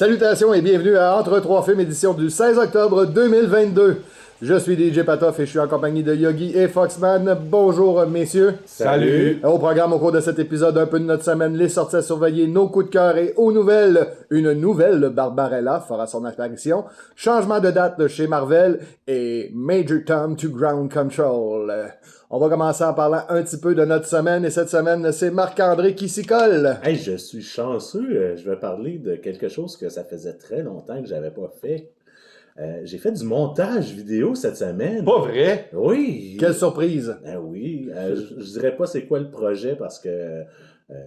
Salutations et bienvenue à Entre trois films, édition du 16 octobre 2022. Je suis DJ Patoff et je suis en compagnie de Yogi et Foxman. Bonjour messieurs. Salut. Au programme au cours de cet épisode, un peu de notre semaine, les sorties à surveiller, nos coups de cœur et aux nouvelles, une nouvelle Barbarella fera son apparition, changement de date de chez Marvel et Major Tom to Ground Control. On va commencer en parlant un petit peu de notre semaine et cette semaine, c'est Marc-André qui s'y colle. Hey, je suis chanceux. Je vais parler de quelque chose que ça faisait très longtemps que j'avais pas fait. J'ai fait du montage vidéo cette semaine. Pas vrai? Oui. Quelle surprise. Ben oui. Je dirais pas c'est quoi le projet parce que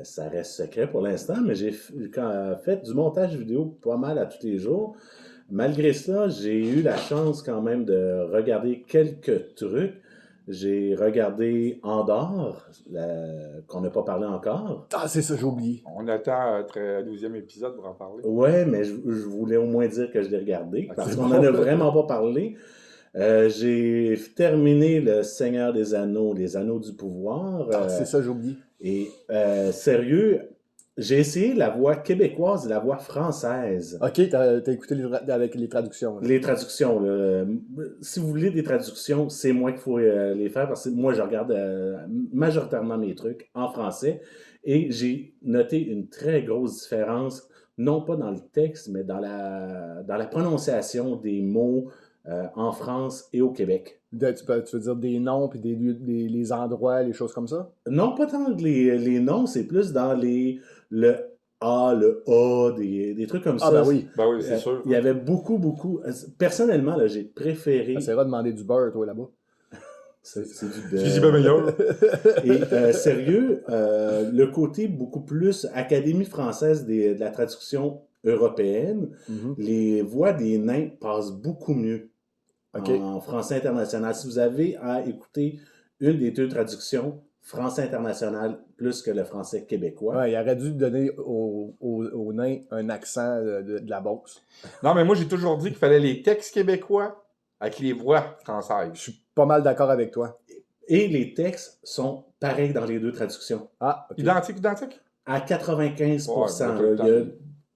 ça reste secret pour l'instant, mais j'ai fait du montage vidéo pas mal à tous les jours. Malgré cela, j'ai eu la chance quand même de regarder quelques trucs. J'ai regardé Andorre, qu'on n'a pas parlé encore. Ah, c'est ça, j'ai oublié. On attend le 12e épisode pour en parler. Ouais, mais je voulais au moins dire que je l'ai regardé, parce c'est qu'on bon. n'en a vraiment pas parlé. J'ai terminé Le Seigneur des Anneaux, Les Anneaux du Pouvoir. Ah, c'est ça, j'ai oublié. Et sérieux, j'ai essayé la voix québécoise et la voix française. Ok, t'as écouté avec les traductions. Là. Les traductions, là. Si vous voulez des traductions, c'est moi qu'il faut les faire parce que moi, je regarde majoritairement mes trucs en français et j'ai noté une très grosse différence, non pas dans le texte, mais dans la prononciation des mots en France et au Québec. Tu veux dire des noms, puis des lieux, les endroits, les choses comme ça? Non, pas tant les noms, c'est plus dans le A, le A, des trucs comme ça. Ah, ben oui. Ben oui, c'est sûr. Il y avait beaucoup. Personnellement, là, j'ai préféré. Ça ira demander du beurre, toi, là-bas. C'est Tu dis bien meilleur. Et sérieux, le côté beaucoup plus Académie française de la traduction européenne, Mhm. les voix des nains passent beaucoup mieux Ok. en français international. Si vous avez à écouter une des deux traductions, français international plus que le français québécois. Ouais, il aurait dû donner aux nains un accent de la Beauce. Non, mais moi, j'ai toujours dit qu'il fallait les textes québécois avec les voix Je françaises. suis pas mal d'accord avec toi. Et les textes sont pareils dans les deux traductions. Ah, ok. Identique? À 95%. Ouais, là,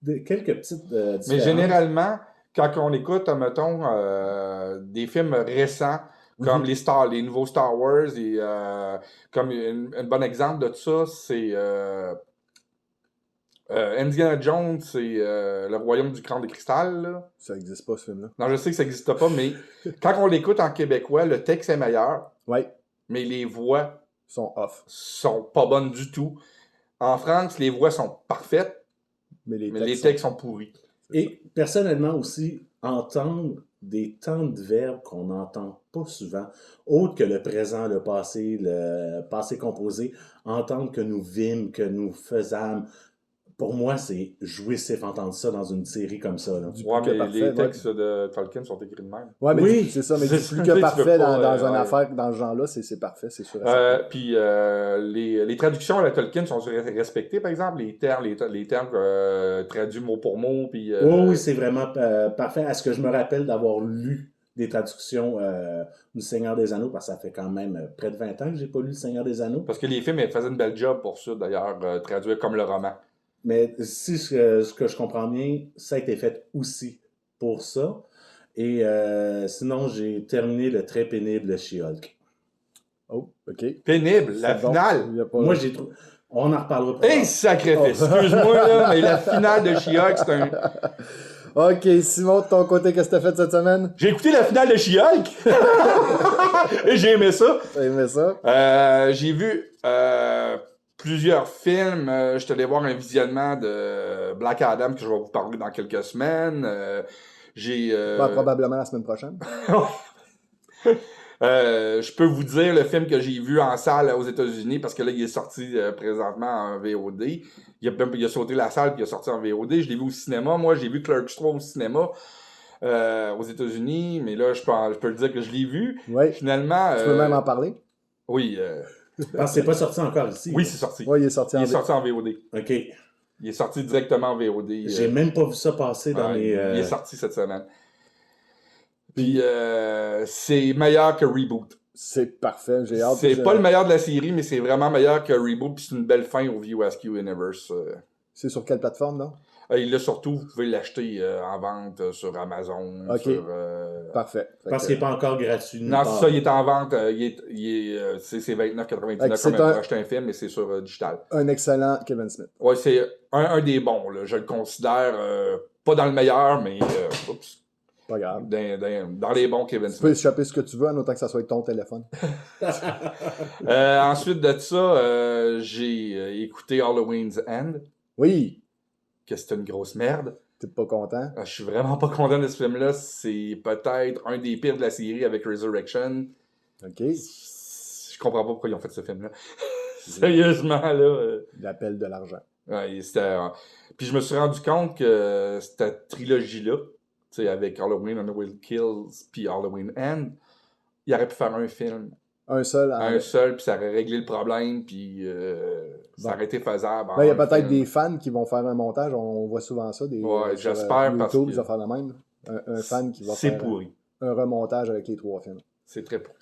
il y a quelques petites différences. Mais généralement, quand on écoute, mettons, des films récents, comme les nouveaux Star Wars, et comme un bon exemple de tout ça, c'est Indiana Jones, c'est Le Royaume du Crâne de Cristal, là. Ça n'existe pas, ce film-là. Non, je sais que ça n'existe pas, mais quand on l'écoute en québécois, le texte est meilleur, Ouais, mais les voix ils sont off. sont pas bonnes du tout. En France, les voix sont parfaites, Mais les mais les textes textes sont pourris. Et personnellement aussi, entendre des temps de verbes qu'on n'entend pas souvent, autre que le présent, le passé composé, entendre que nous vîmes, que nous faisâmes, pour moi, c'est jouissif entendre ça dans une série comme ça. Là. Du Ouais, plus que mais parfait, les textes de Tolkien sont écrits de même. Ouais, mais Oui, c'est ça, mais c'est du ça, plus tu que peux parfait pas, dans une ouais. affaire, dans ce genre-là, c'est parfait, c'est sûr. et certain. Puis les traductions à la Tolkien sont respectées, par exemple, les termes traduits mot pour mot. Puis, Oh oui, c'est vraiment parfait. À ce que je me rappelle d'avoir lu des traductions du Seigneur des Anneaux, parce que ça fait quand même près de 20 ans que j'ai pas lu Le Seigneur des Anneaux. Parce que les films, ils faisaient une belle job pour ça, d'ailleurs, traduire comme le roman. Mais si ce que je comprends bien, ça a été fait aussi pour ça. Et sinon, j'ai terminé le très pénible She-Hulk. Oh, ok. Pénible, la C'est bon. finale. Il y a pas- Moi, j'ai trouvé... On en reparlera plus Hey, tard. sacrifice! Excuse-moi, là, mais la finale de She-Hulk, c'est un... Ok, Simon, de ton côté, qu'est-ce que t'as fait cette semaine? J'ai écouté la finale de She-Hulk! Et j'ai aimé ça. T'as aimé ça? J'ai vu plusieurs films. Je suis allé voir un visionnement de Black Adam que je vais vous parler dans quelques semaines. J'ai... Probablement la semaine prochaine. je peux vous dire le film que j'ai vu en salle aux États-Unis parce que là, il est sorti présentement en VOD. Il a sauté la salle puis il est sorti en VOD. Je l'ai vu au cinéma. Moi, j'ai vu Clerks 3 au cinéma aux États-Unis. Mais là, je peux le dire que je l'ai vu. Oui. Finalement... Tu peux même en parler? Oui. Parce que c'est pas sorti encore ici. Oui, là. c'est sorti. Oui, il est sorti Il en est sorti en VOD. OK. Il est sorti directement en VOD. J'ai même pas vu ça passer dans Ouais, mes... Il est sorti cette semaine. Puis c'est meilleur que Reboot. C'est parfait, j'ai hâte. C'est pas le meilleur de la série, mais c'est vraiment meilleur que Reboot. Puis c'est une belle fin au VUSQ Universe. C'est sur quelle plateforme, non? Il l'a surtout, vous pouvez l'acheter en vente sur Amazon. Ok. Sur, Parfait. Parce qu'il n'est pas encore gratuit. non, c'est ça, il est en vente. C'est 29,99 c'est comme pour acheter un film, mais c'est sur digital. Un excellent Kevin Smith. Ouais, c'est un des bons. Là. Je le considère pas dans le meilleur, mais oups, Pas grave. dans les bons Kevin Tu peux Smith. échapper ce que tu veux, en autant que ça soit avec ton téléphone. Ensuite de ça, j'ai écouté Halloween's End, Oui, que c'est une grosse merde. t'es pas content. Je suis vraiment pas content de ce film-là. C'est peut-être un des pires de la série avec Resurrection. OK. Je comprends pas pourquoi ils ont fait ce film-là. Sérieusement, là. L'appel de l'argent. Ouais, puis je me suis rendu compte que cette trilogie-là, tu sais, avec Halloween, Halloween Kills, puis Halloween End, il aurait pu faire un film. Un seul. Un seul, puis ça aurait réglé le problème, puis ça aurait été faisable. Il y a un peut-être film. des fans qui vont faire un montage. On voit souvent ça. Ouais, sur, j'espère, parce YouTube, que- ils vont faire le même. Un fan qui va C'est faire pourri. un remontage avec les 3 films. C'est très pourri.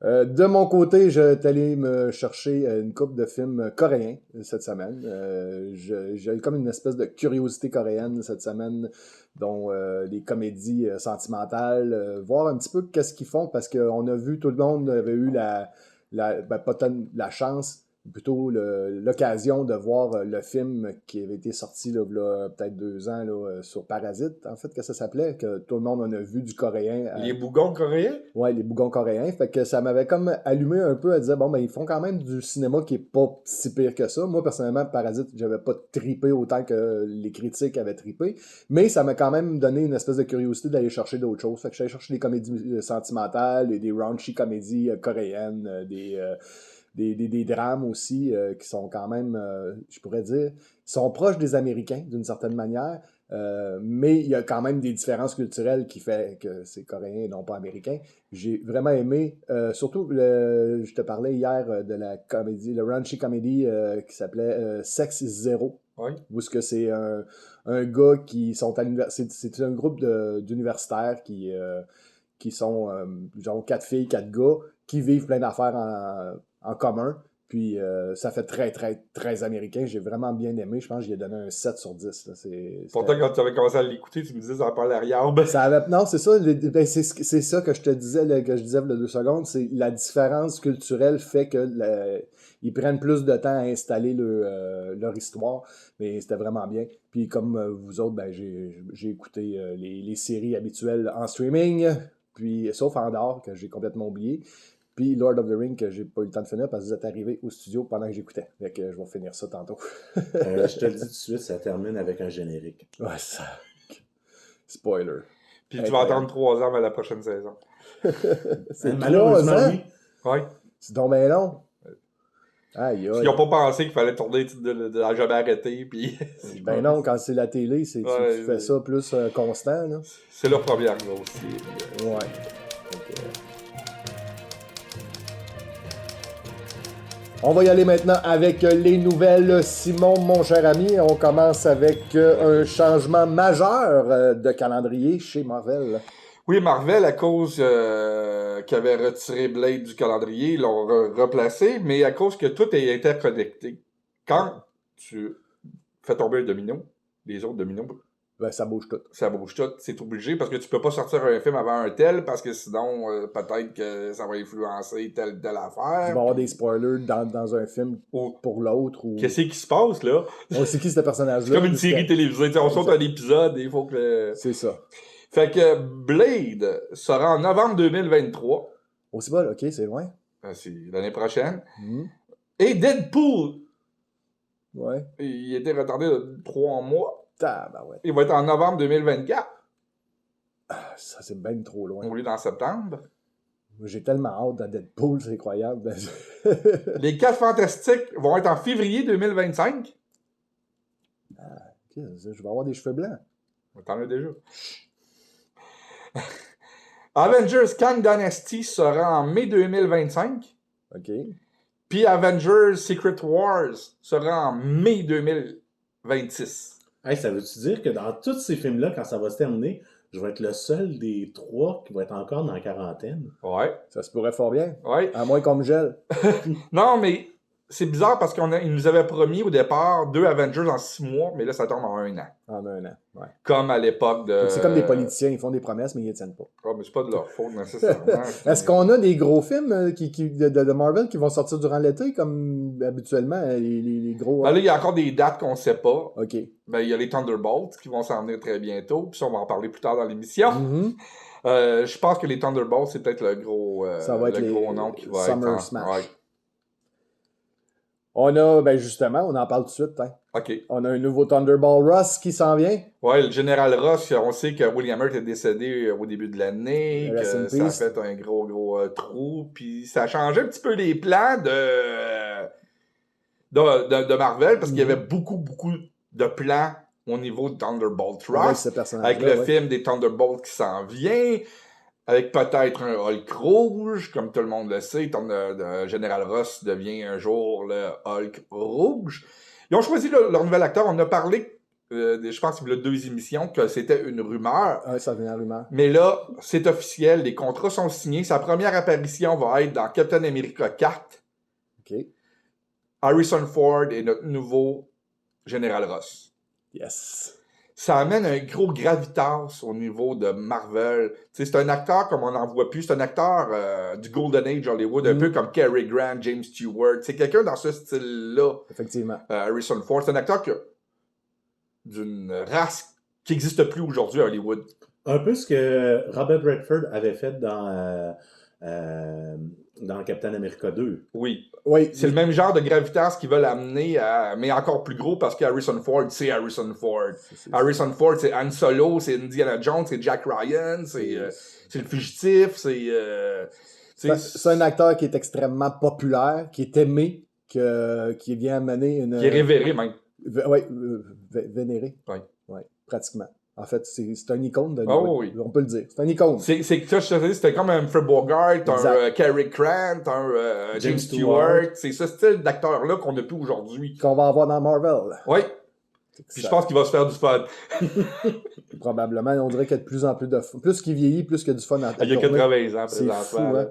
De mon côté, je suis allé me chercher une couple de films coréens cette semaine. J'ai eu comme une espèce de curiosité coréenne cette semaine, dont des comédies sentimentales, voir un petit peu qu'est-ce qu'ils font, parce qu'on a vu, tout le monde avait eu pas tant la chance, plutôt l'occasion de voir le film qui avait été sorti là, peut-être 2 ans là, sur Parasite, en fait, que ça s'appelait, que tout le monde en a vu du coréen. Les bougons coréens? Ouais, les bougons coréens. Fait que ça m'avait comme allumé un peu à dire, bon, ben, ils font quand même du cinéma qui est pas si pire que ça. Moi, personnellement, Parasite, j'avais pas trippé autant que les critiques avaient trippé. Mais ça m'a quand même donné une espèce de curiosité d'aller chercher d'autres choses. Fait que j'allais chercher des comédies sentimentales, et des raunchy comédies coréennes, des drames aussi qui sont quand même, je pourrais dire, sont proches des Américains d'une certaine manière. Mais il y a quand même des différences culturelles qui fait que c'est coréen et non pas américain. J'ai vraiment aimé, surtout, je te parlais hier de la comédie, le raunchy comedy qui s'appelait Sex is Zero. Oui. Où est-ce que c'est un gars qui sont à l'université, c'est un groupe d'universitaires qui sont genre 4 filles, 4 gars qui vivent plein d'affaires en commun. Puis ça fait très, très, très américain. J'ai vraiment bien aimé. Je pense que j'y ai donné un 7 sur 10. Là. Pourtant, quand tu avais commencé à l'écouter, tu me disais ça n'a pas l'air yarbe. Non, c'est ça. C'est ça que je te disais, que je disais il y a 2 secondes. C'est la différence culturelle fait que ils prennent plus de temps à installer leur histoire. Mais c'était vraiment bien. Puis comme vous autres, ben, j'ai écouté les séries habituelles en streaming. Puis sauf Andor, que j'ai complètement oublié. Puis Lord of the Rings, que j'ai pas eu le temps de finir parce que vous êtes arrivés au studio pendant que j'écoutais. Fait que je vais finir ça tantôt. Je te le dis tout de suite, ça termine avec un générique. Ouais, ça. Spoiler. Puis tu vas attendre 3 ans à la prochaine saison. C'est Malheureusement, 3 ans. oui. Ouais. C'est donc bien long. Aïe, Ils aïe. n'ont pas pensé qu'il fallait tourner de la jamais arrêté. Puis Ben non, quand c'est la télé, tu Ouais, fais ça plus constant, là. c'est leur première grosse série. Ouais. On va y aller maintenant avec les nouvelles. Simon, mon cher ami, on commence avec un changement majeur de calendrier chez Marvel. Oui, Marvel, à cause qu'ils avaient retiré Blade du calendrier, ils l'ont replacé, mais à cause que tout est interconnecté. Quand tu fais tomber un domino, les autres dominos, Ben, ça bouge tout. ça bouge tout, c'est obligé, parce que tu peux pas sortir un film avant un tel, parce que sinon, peut-être que ça va influencer telle Il va affaire. y avoir des spoilers dans un film Ou pour l'autre. Ou... qu'est-ce qui se passe, là? On sait qui ce personnage-là. C'est comme une parce que- série télévisée, tu sais, on saute un épisode, et il faut que... C'est ça. Fait que Blade sera en novembre 2023. Aussi bon, ok, c'est loin. C'est l'année prochaine. Mhm. Et Deadpool, Ouais. il était retardé de 3 mois. Tabarouette. Il va être en novembre 2024, Ah, ça, c'est bien trop loin. au lieu d'en septembre. J'ai tellement hâte à Deadpool, c'est incroyable. Les 4 Fantastiques vont être en février 2025. Ok, je vais avoir des cheveux blancs. T'en as déjà. Avengers Kang Dynasty sera en mai 2025. Ok. Puis Avengers Secret Wars sera en mai 2026. Hey, ça veut-tu dire que dans tous ces films-là, quand ça va se terminer, je vais être le seul des 3 qui va être encore dans la quarantaine? Ouais, Ça se pourrait fort bien. ouais. À moins qu'on me gèle. Non, mais c'est bizarre parce qu'ils nous avaient promis au départ 2 Avengers en 6 mois, mais là, ça tombe en 1 an. En un an, ouais. Comme à l'époque de... Donc, c'est comme des politiciens, ils font des promesses, mais ils les tiennent pas. Ah, mais c'est pas de leur faute, nécessairement. Est-ce qu'on a des gros films de Marvel qui vont sortir durant l'été, comme habituellement, les gros... Ben là, il y a encore des dates qu'on sait pas. OK. Ben, il y a les Thunderbolts qui vont s'en venir très bientôt, puis ça, on va en parler plus tard dans l'émission. Mhm. Je pense que les Thunderbolts, c'est peut-être le gros, Ça va être le les gros nom qui va Summer être... Smash. Ouais. On a, ben justement, on en parle tout de suite. Hein. OK. On a un nouveau Thunderbolt Ross qui s'en vient. Ouais, le général Ross, on sait que William Hurt est décédé au début de l'année, Rest in que ça a peace. fait un gros trou, puis ça a changé un petit peu les plans de Marvel, parce qu'il y avait beaucoup de plans au niveau de Thunderbolt Avec Ross, ce personnage avec le film des Thunderbolts qui s'en vient, avec peut-être un Hulk rouge, comme tout le monde le sait, Général Ross devient un jour le Hulk rouge. Ils ont choisi leur nouvel acteur, on a parlé, je pense qu'il y a 2 émissions, que c'était une rumeur. Ouais, ça vient en rumeur. Mais là, c'est officiel, les contrats sont signés. Sa première apparition va être dans Captain America 4. OK. Harrison Ford est notre nouveau Général Ross. Yes. Ça amène un gros gravitas au niveau de Marvel. T'sais, c'est un acteur comme on n'en voit plus. C'est un acteur du Golden Age Hollywood, un peu comme Cary Grant, James Stewart. C'est quelqu'un dans ce style-là. Effectivement. Harrison Ford. C'est un acteur d'une race qui n'existe plus aujourd'hui à Hollywood. Un peu ce que Robert Redford avait fait dans Captain America 2. Oui. Oui. C'est le même genre de gravitas qu'ils veulent amener, mais encore plus gros parce qu'Harrison Ford, c'est Harrison Ford. Harrison Ford, c'est Han Solo, c'est Indiana Jones, c'est Jack Ryan, c'est le fugitif, c'est un acteur qui est extrêmement populaire, qui est aimé, qui vient amener une... Qui est révéré même. Oui, vénéré. Oui. Ouais, pratiquement. En fait, c'est un icône de Oh, oui. On peut le dire. C'est un icône. C'est que ça, je te dis, c'était comme un Humphrey Bogart, un Cary Grant, un James Stewart. C'est ce style d'acteur-là qu'on n'a plus aujourd'hui. Qu'on va avoir dans Marvel. Oui. Puis je pense qu'il va se faire du fun. Probablement, on dirait qu'il y a de plus en plus de fun. Plus qu'il vieillit, plus qu'il y a du fun à Il y a 80 ans, c'est fou, hein?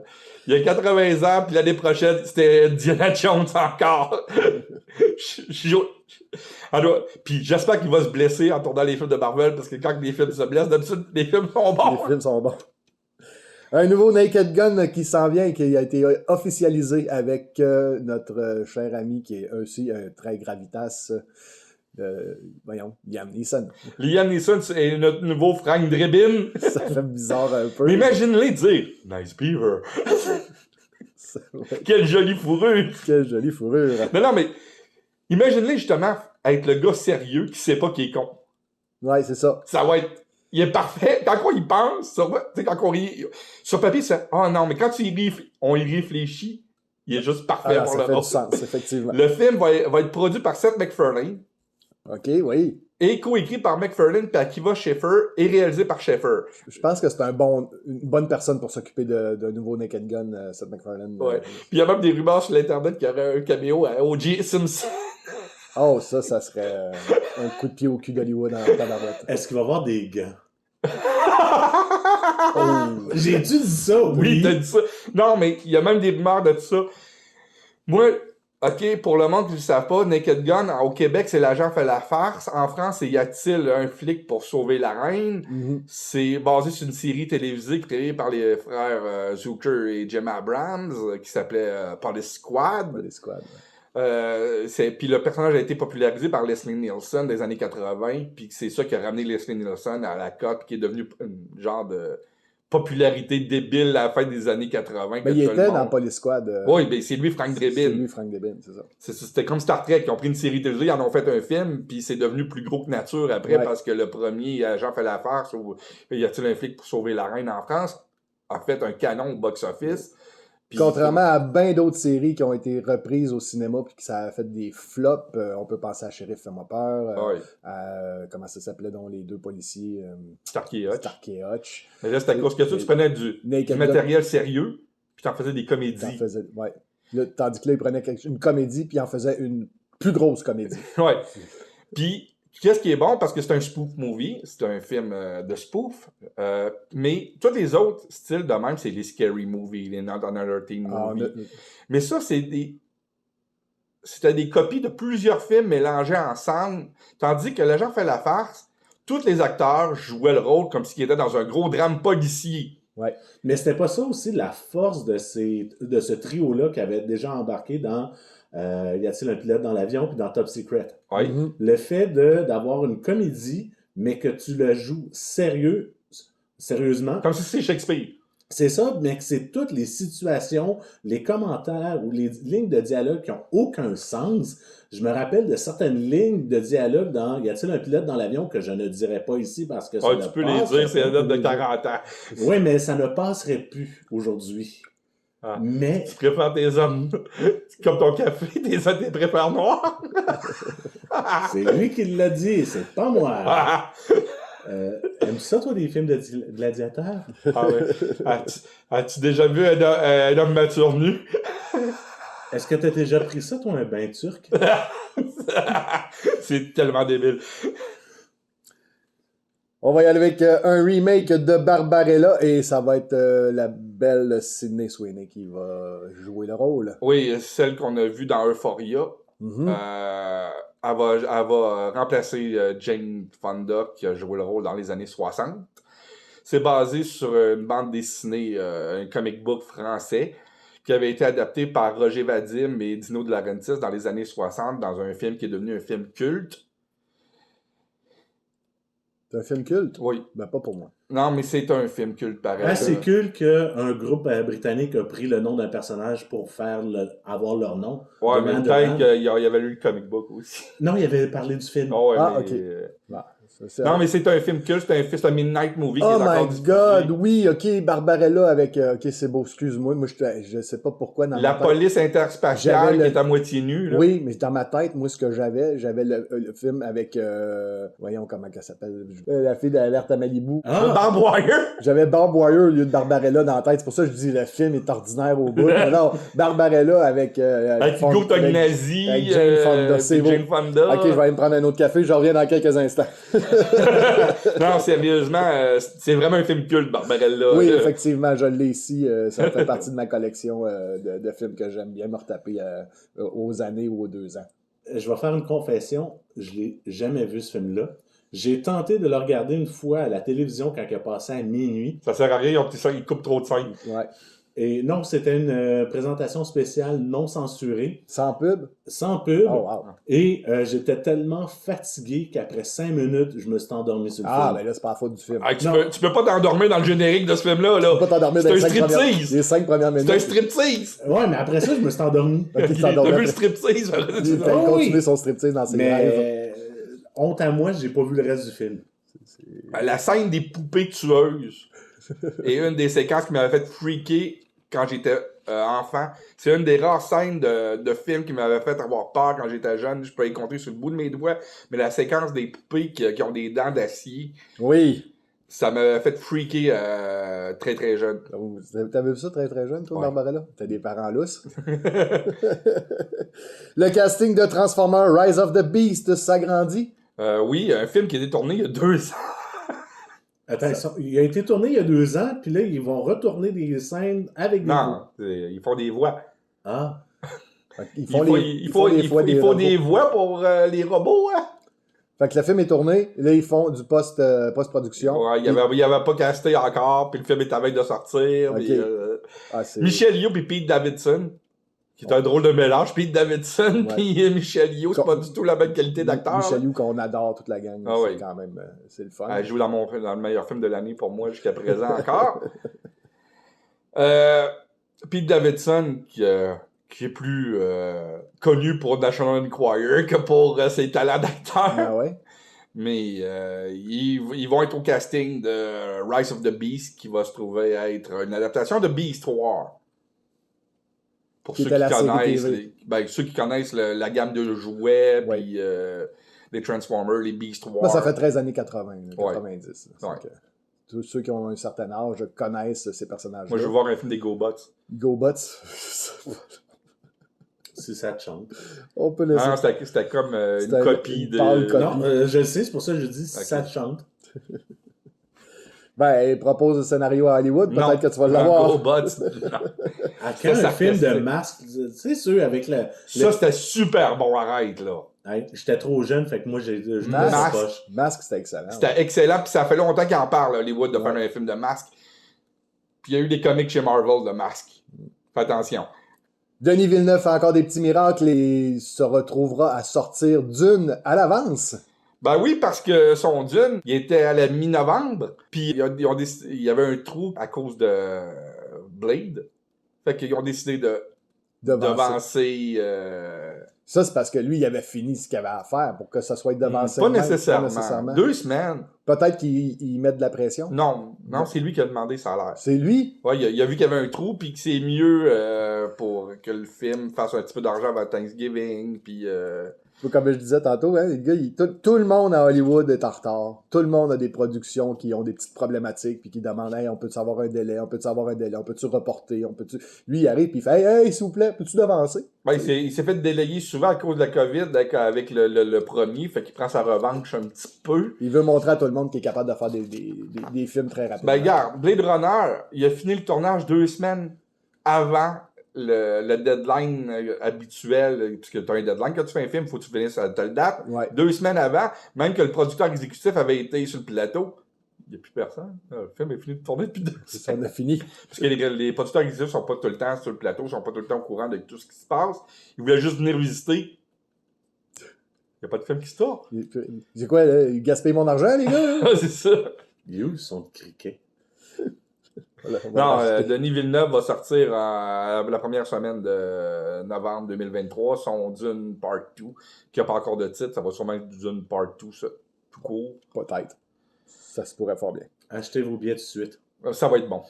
Il y a 80 ans, puis l'année prochaine, c'était Indiana Jones encore. Puis j'espère qu'il va se blesser en tournant les films de Marvel, parce que quand les films se blessent, d'habitude, les films sont bons. Les films sont bons. Un nouveau Naked Gun qui s'en vient et qui a été officialisé avec notre cher ami qui est aussi un très gravitas. Voyons, Liam Neeson. Liam Neeson est notre nouveau Frank Drebin. Ça fait bizarre un peu. Mais imagine-les dire « Nice beaver ». Quelle jolie fourrure. Quelle jolie fourrure. Non, mais imagine-les justement être le gars sérieux qui sait pas qu'il est con. Ouais, c'est ça. Ça va être... Il est parfait. Quand on y pense, sur papier, c'est « Oh non », mais quand on y réfléchit, il est juste parfait pour le Ça fait monde. du sens, effectivement. Le film va être produit par Seth MacFarlane. OK, oui. Et coécrit par MacFarlane et Akiva Scheffer et réalisé par Scheffer. Je pense que c'est une bonne personne pour s'occuper d'un nouveau Naked Gun, Seth MacFarlane. Ouais. Puis il y a même des rumeurs sur l'Internet qu'il y aurait un caméo à O.J. Simpson. Oh, ça serait un coup de pied au cul d'Hollywood en tabarouette. Est-ce qu'il va y avoir des gants? Oh. J'ai-tu dit ça? Oui, t'as dit ça. Non, mais il y a même des rumeurs de tout ça. Moi, OK, pour le monde qui ne le savent pas, Naked Gun, au Québec, c'est l'agent fait la farce. En France, c'est Y a-t-il un flic pour sauver la reine? Mm-hmm. C'est basé sur une série télévisée créée par les frères Zucker et Jim Abrams, qui s'appelait Police Squad. Police Squad. Ouais. Puis le personnage a été popularisé par Leslie Nielsen des années 80, puis c'est ça qui a ramené Leslie Nielsen à la cote, qui est devenu un genre de popularité débile à la fin des années 80. Mais il était dans Police Squad. Oui, ben c'est lui, Frank Drebin. C'est lui, Frank Drebin, c'est ça. C'était comme Star Trek, ils ont pris une série télévisée, ils en ont fait un film, puis c'est devenu plus gros que nature après, parce que le premier agent fait l'affaire sur y a-t-il un flic pour sauver la reine en France, a fait un canon au box-office. Puis, contrairement à bien d'autres séries qui ont été reprises au cinéma puis que ça a fait des flops, on peut penser à Sheriff Fais-moi peur, à, comment ça s'appelait donc les deux policiers, Starkey et Hutch. Starkey et Hutch. Mais là, c'était à cause que tu prenais du matériel sérieux, puis t'en faisais des comédies. Ouais. Là, tandis que là, il prenait une comédie puis il en faisait une plus grosse comédie. Ouais. Puis, qu'est-ce qui est bon? Parce que c'est un spoof movie, c'est un film de spoof, mais tous les autres styles de même, c'est les scary movies, les Not Another Teen movies. Mais ça, c'est des... c'était des copies de plusieurs films mélangés ensemble, tandis que Legend fait la farce, tous les acteurs jouaient le rôle comme s'ils étaient dans un gros drame policier. Ouais. Mais c'était pas ça aussi la force de ce trio-là qui avait déjà embarqué dans Y a-t-il un pilote dans l'avion puis dans Top Secret. Oui. Mhm. Le fait d'avoir une comédie, mais que tu la joues sérieusement. Comme si c'était Shakespeare. C'est ça, mais que c'est toutes les situations, les commentaires ou les lignes de dialogue qui n'ont aucun sens. Je me rappelle de certaines lignes de dialogue dans Y a-t-il un pilote dans l'avion que je ne dirais pas ici parce que ça Ouais, ne tu peux les passerait dire, c'est pas. la date de 40 ans. Oui, mais ça ne passerait plus aujourd'hui. Ah. Mais Tu préfères tes hommes comme ton café, tes préfères noirs. c'est lui qui l'a dit, c'est pas moi. Ah Aimes-tu ça, toi, des films de gladiateurs? ouais. As-tu déjà vu un homme mature nu? Est-ce que tu as déjà pris ça, toi, un bain turc? C'est tellement débile. On va y aller avec un remake de Barbarella et ça va être la belle Sydney Sweeney qui va jouer le rôle. Oui, celle qu'on a vue dans Euphoria. Mhm. Elle va remplacer Jane Fonda qui a joué le rôle dans les années 60. C'est basé sur une bande dessinée, un comic book français qui avait été adapté par Roger Vadim et Dino De Laurentiis dans les années 60 dans un film qui est devenu un film culte. C'est un film culte? Oui. Ben, pas pour moi. Non, mais c'est un film culte pareil. C'est cool qu'un groupe britannique a pris le nom d'un personnage pour avoir leur nom. Ouais, The mais Man peut-être Band. qu'il y avait lu le comic book aussi. Non, il avait parlé du film. Oh, ouais, Ah, mais, ok. Bah, non, mais c'est un film culte, c'est un Midnight Movie qui Oh est encore my diffusé. god, oui, ok, Barbarella avec... ok, c'est beau, excuse-moi, moi je sais pas pourquoi dans La ma tête... police interspatiale J'avais qui le- est à moitié nue. Là. Oui, mais dans ma tête, moi, ce que j'avais le film avec... voyons comment elle s'appelle. La fille d'Alerte à Malibu. Ah! Barb Wire. J'avais Barb Wire au lieu de Barbarella dans la tête. C'est pour ça que je dis le film est ordinaire au bout. Mais non, Barbarella avec... Avec Hugo Tognazzi. avec Jane Fonda, c'est puis beau. Jane Fonda. Ok, je vais aller me prendre un autre café, je reviens dans quelques instants. Non, sérieusement, c'est vraiment un film culte, Barbarella. Oui, là. effectivement, je l'ai ici. Ça fait partie de ma collection de films que j'aime bien me retaper aux années ou aux 2 ans. Je vais faire une confession. Je l'ai jamais vu, ce film-là. J'ai tenté de le regarder une fois à la télévision quand il a passé à minuit. Ça sert à rien, ils coupent trop de scènes. Ouais. Et non, c'était une présentation spéciale non censurée, Sans pub? sans pub. Oh, wow. Et j'étais tellement fatigué qu'après 5 minutes, je me suis endormi sur le Ah, film. ben là, c'est pas la faute du film. Ah, tu Non. peux pas t'endormir dans le générique de ce film-là. Là. Tu peux pas t'endormir C'est dans un les 5 premières, striptease. les 5 premières minutes. C'est un striptease. Ouais, mais après ça, je me suis endormi. Ok, tu T'as t'endormais vu le après. striptease? Il fait Oh, oui. continuer son striptease dans ses rêves. Mais honte à moi, j'ai pas vu le reste du film. La scène des poupées tueuses est une des séquences qui m'avait fait freaker quand j'étais enfant. C'est une des rares scènes de films qui m'avait fait avoir peur quand j'étais jeune. Je peux y compter sur le bout de mes doigts. Mais la séquence des poupées qui ont des dents d'acier, Oui. ça m'avait fait freaker très très jeune. T'avais vu ça très très jeune, toi, Ouais. Barbarella? T'as des parents lousses. Le casting de Transformers Rise of the Beast s'agrandit. Oui, un film qui a été tourné il y a 2 ans. Attends, il a été tourné il y a 2 ans, puis là, ils vont retourner des scènes avec des Non, ils font des voix. Ah, Ils Il font faut, les- il ils faut, font des il fois faut, il des faut robots. des voix pour les robots, hein? Fait que le film est tourné, là ils font du post-production. Ouais, il y avait pas casté encore, puis le film est à veille de sortir. Ok. Puis, Ah, c'est... Michel Yeoh puis Pete Davidson, qui est un drôle de mélange. Pete Davidson Ouais. puis Michel Yeoh, c'est pas du tout la même qualité d'acteur. Michel là. Yeoh qu'on adore toute la gang. Ah c'est oui. quand même, c'est le fun. Elle joue dans le meilleur film de l'année pour moi jusqu'à présent encore. Pete Davidson, qui est plus connu pour National Enquirer que pour ses talents d'acteur. Ah ouais? Mais ils vont être au casting de Rise of the Beast, qui va se trouver être une adaptation de Beast War. Pour Qui ceux était la qui série connaissent, TV. ceux qui connaissent la gamme de jouets, Ouais. puis les Transformers, les Beast War. Moi, ça fait 13 années 80, là, Ouais. 90. là. Ouais. C'est que tous ceux qui ont un certain âge connaissent ces personnages-là. Moi, je veux voir un film des GoBots. GoBots. si ça te chante. On peut laisser. Non, c'était comme une C'était copie une de... pâle copie. Non, je le sais, c'est pour ça que je dis si Ok. ça te chante. Ben, il propose le scénario à Hollywood, Non. peut-être que tu vas Un l'avoir. gros bot. Non. À C'était quand un film de sarcastique. masque, tu sais, ceux avec Ça, c'était super bon, arrête, là. Hey, j'étais trop jeune, fait que moi, je me Masque, poche. Masque, c'était excellent. C'était excellent, puis ça fait longtemps qu'il en parle, Hollywood, de Ouais. faire un film de masque. Puis il y a eu des comics chez Marvel de masque. Fais attention. Denis Villeneuve fait encore des petits miracles et se retrouvera à sortir Dune à l'avance. Ben oui, parce que son Dune, il était à la mi-novembre, puis il y avait un trou à cause de Blade. Fait qu'ils ont décidé de devancer. Ça, c'est parce que lui, il avait fini ce qu'il avait à faire pour que ça soit devancé. Pas même, nécessairement. 2 semaines. Peut-être qu'il met de la pression. Non, Non. c'est lui qui a demandé ça a l'air. C'est lui? Ouais, il a vu qu'il y avait un trou, puis que c'est mieux pour que le film fasse un petit peu d'argent avant Thanksgiving, puis... Comme je disais tantôt, hein, les gars, tout le monde à Hollywood est en retard. Tout le monde a des productions qui ont des petites problématiques puis qui demandent hey, on peut-tu avoir un délai, on peut-tu avoir un délai, on peut-tu reporter, on peut-tu. Lui, il arrive puis il fait hey, s'il vous plaît, peux-tu devancer? Ben, il s'est fait délayer souvent à cause de la COVID avec le premier, fait qu'il prend sa revanche un petit peu. Il veut montrer à tout le monde qu'il est capable de faire des films très rapidement. Ben, regarde, Blade Runner, il a fini le tournage 2 semaines avant le deadline habituel, puisque tu as un deadline quand tu fais un film, il faut que tu finisses à telle date. Ouais. 2 semaines avant, même que le producteur exécutif avait été sur le plateau, il n'y a plus personne. Le film est fini de tourner depuis 2 Ça, semaines. on a fini. Parce que les producteurs exécutifs sont pas tout le temps sur le plateau, sont pas tout le temps au courant de tout ce qui se passe. Ils voulaient juste venir visiter. Il n'y a pas de film qui se tourne. C'est quoi, là? Il gaspille mon argent, les gars? C'est ça. You sont criquets. Voilà, on va Non, l'acheter. Denis Villeneuve va sortir la première semaine de novembre 2023 son Dune Part 2, qui n'a pas encore de titre. Ça va sûrement être Dune Part 2, ça, tout court. Peut-être. Ça se pourrait fort bien. Achetez vos billets tout de suite. Ça va être bon.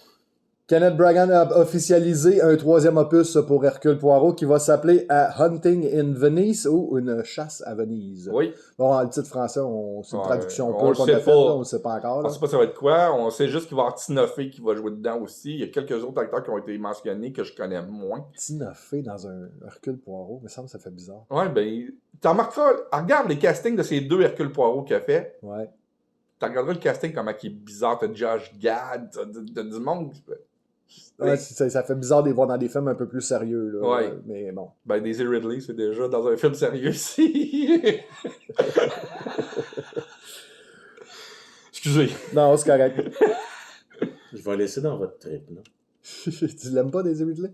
Kenneth Branagh a officialisé un 3e opus pour Hercule Poirot qui va s'appeler A Hunting in Venice ou Une chasse à Venise. Oui. Bon, le titre français, c'est une Ouais, traduction on peu le qu'on sait a faite, pas. là, on ne sait pas encore. On Là. ne sait pas ça va être quoi. On sait juste qu'il va y avoir Tina Fey qui va jouer dedans aussi. Il y a quelques autres acteurs qui ont été mentionnés que je connais moins. Tina Fey dans un Hercule Poirot, il me semble que ça fait bizarre. Ouais, ben, tu remarqueras, regarde les castings de ces 2 Hercule Poirot qu'il a fait. Ouais. Tu regarderas le casting, comment il est bizarre. T'as Josh Gad, t'as du monde. Ouais, ça fait bizarre de les voir dans des films un peu plus sérieux. Là, Ouais. Mais bon. Ben, Daisy Ridley, c'est déjà dans un film sérieux aussi. Excusez. Non, c'est correct. Je vais laisser dans votre trip, là. Tu l'aimes pas, Daisy Ridley?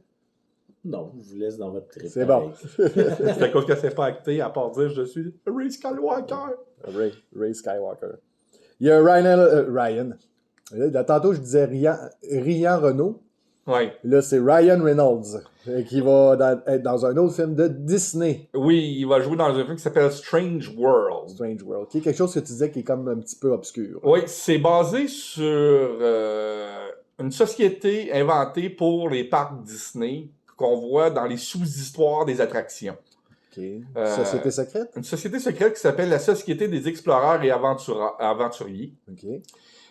Non, je vous laisse dans votre trip. C'est bon. C'est à cause qu'elle s'est pas actée, à part dire je suis Ray Skywalker. Ray Skywalker. Il y a Ryan. Là, tantôt, je disais Ryan Renault. Ouais. Là, c'est Ryan Reynolds qui va être dans un autre film de Disney, Oui, il va jouer dans un film qui s'appelle Strange World. Strange World, qui est quelque chose que tu disais qui est comme un petit peu obscur. Oui, c'est basé sur une société inventée pour les parcs Disney qu'on voit dans les sous-histoires des attractions. OK. Société secrète? Une société secrète qui s'appelle la Société des Exploreurs et Aventuriers. OK.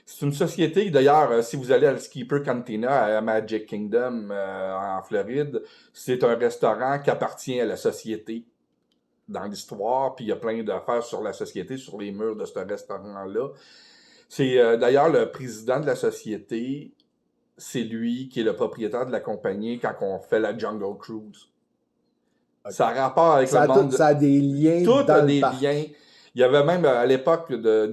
C'est une société, d'ailleurs, si vous allez à Skipper Cantina à Magic Kingdom en Floride, c'est un restaurant qui appartient à la société dans l'histoire, puis il y a plein d'affaires sur la société, sur les murs de ce restaurant-là. C'est d'ailleurs le président de la société, c'est lui qui est le propriétaire de la compagnie quand on fait la Jungle Cruise. Okay. Ça a rapport avec le monde. Ça a des liens Tout dans a le des parc. liens. Il y avait même à l'époque de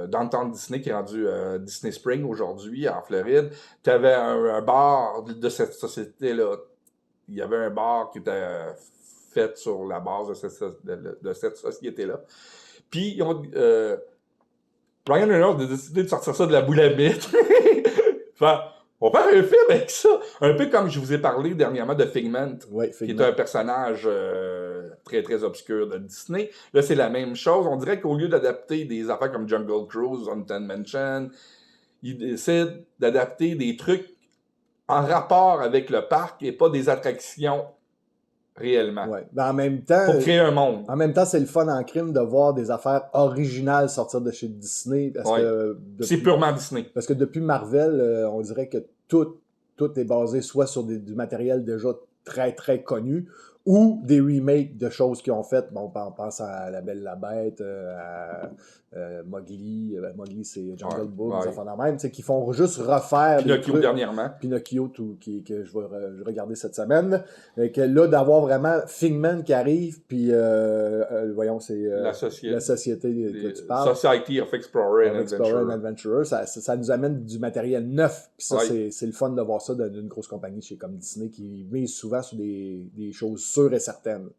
Downtown Disney qui est rendu Disney Spring aujourd'hui en Floride, tu avais un bar de cette société-là. Il y avait un bar qui était fait sur la base de cette société-là. Puis Ryan Reynolds a décidé de sortir ça de la boule à mythe. Enfin, on va faire un film avec ça. Un peu comme je vous ai parlé dernièrement de Figment. Ouais, Qui est un personnage très, très obscur de Disney. Là, c'est la même chose. On dirait qu'au lieu d'adapter des affaires comme Jungle Cruise, Haunted Mansion, ils décident d'adapter des trucs en rapport avec le parc et pas des attractions réellement. Ouais. Ben, en même temps, Pour créer un monde. En même temps, c'est le fun en crime de voir des affaires originales sortir de chez Disney. Parce Ouais. que C'est purement Disney. Parce que depuis Marvel, on dirait que tout est basé soit sur du matériel déjà très, très connus, ou des remakes de choses qu'ils ont faites. Bon, on pense à La Belle et la Bête, à Mowgli. Mowgli, c'est Jungle Book, des enfants de même, qui font juste refaire des Pinocchio trucs. dernièrement. Pinocchio, que je vais regarder cette semaine. Et que là, d'avoir vraiment Figment qui arrive, puis voyons, c'est la société que tu parles. Society of Explorer and Adventurer. Ça nous amène du matériel neuf. Puis ça, c'est le fun de voir ça d'une grosse compagnie chez comme Disney qui mise souvent sur des choses sûres et certaines.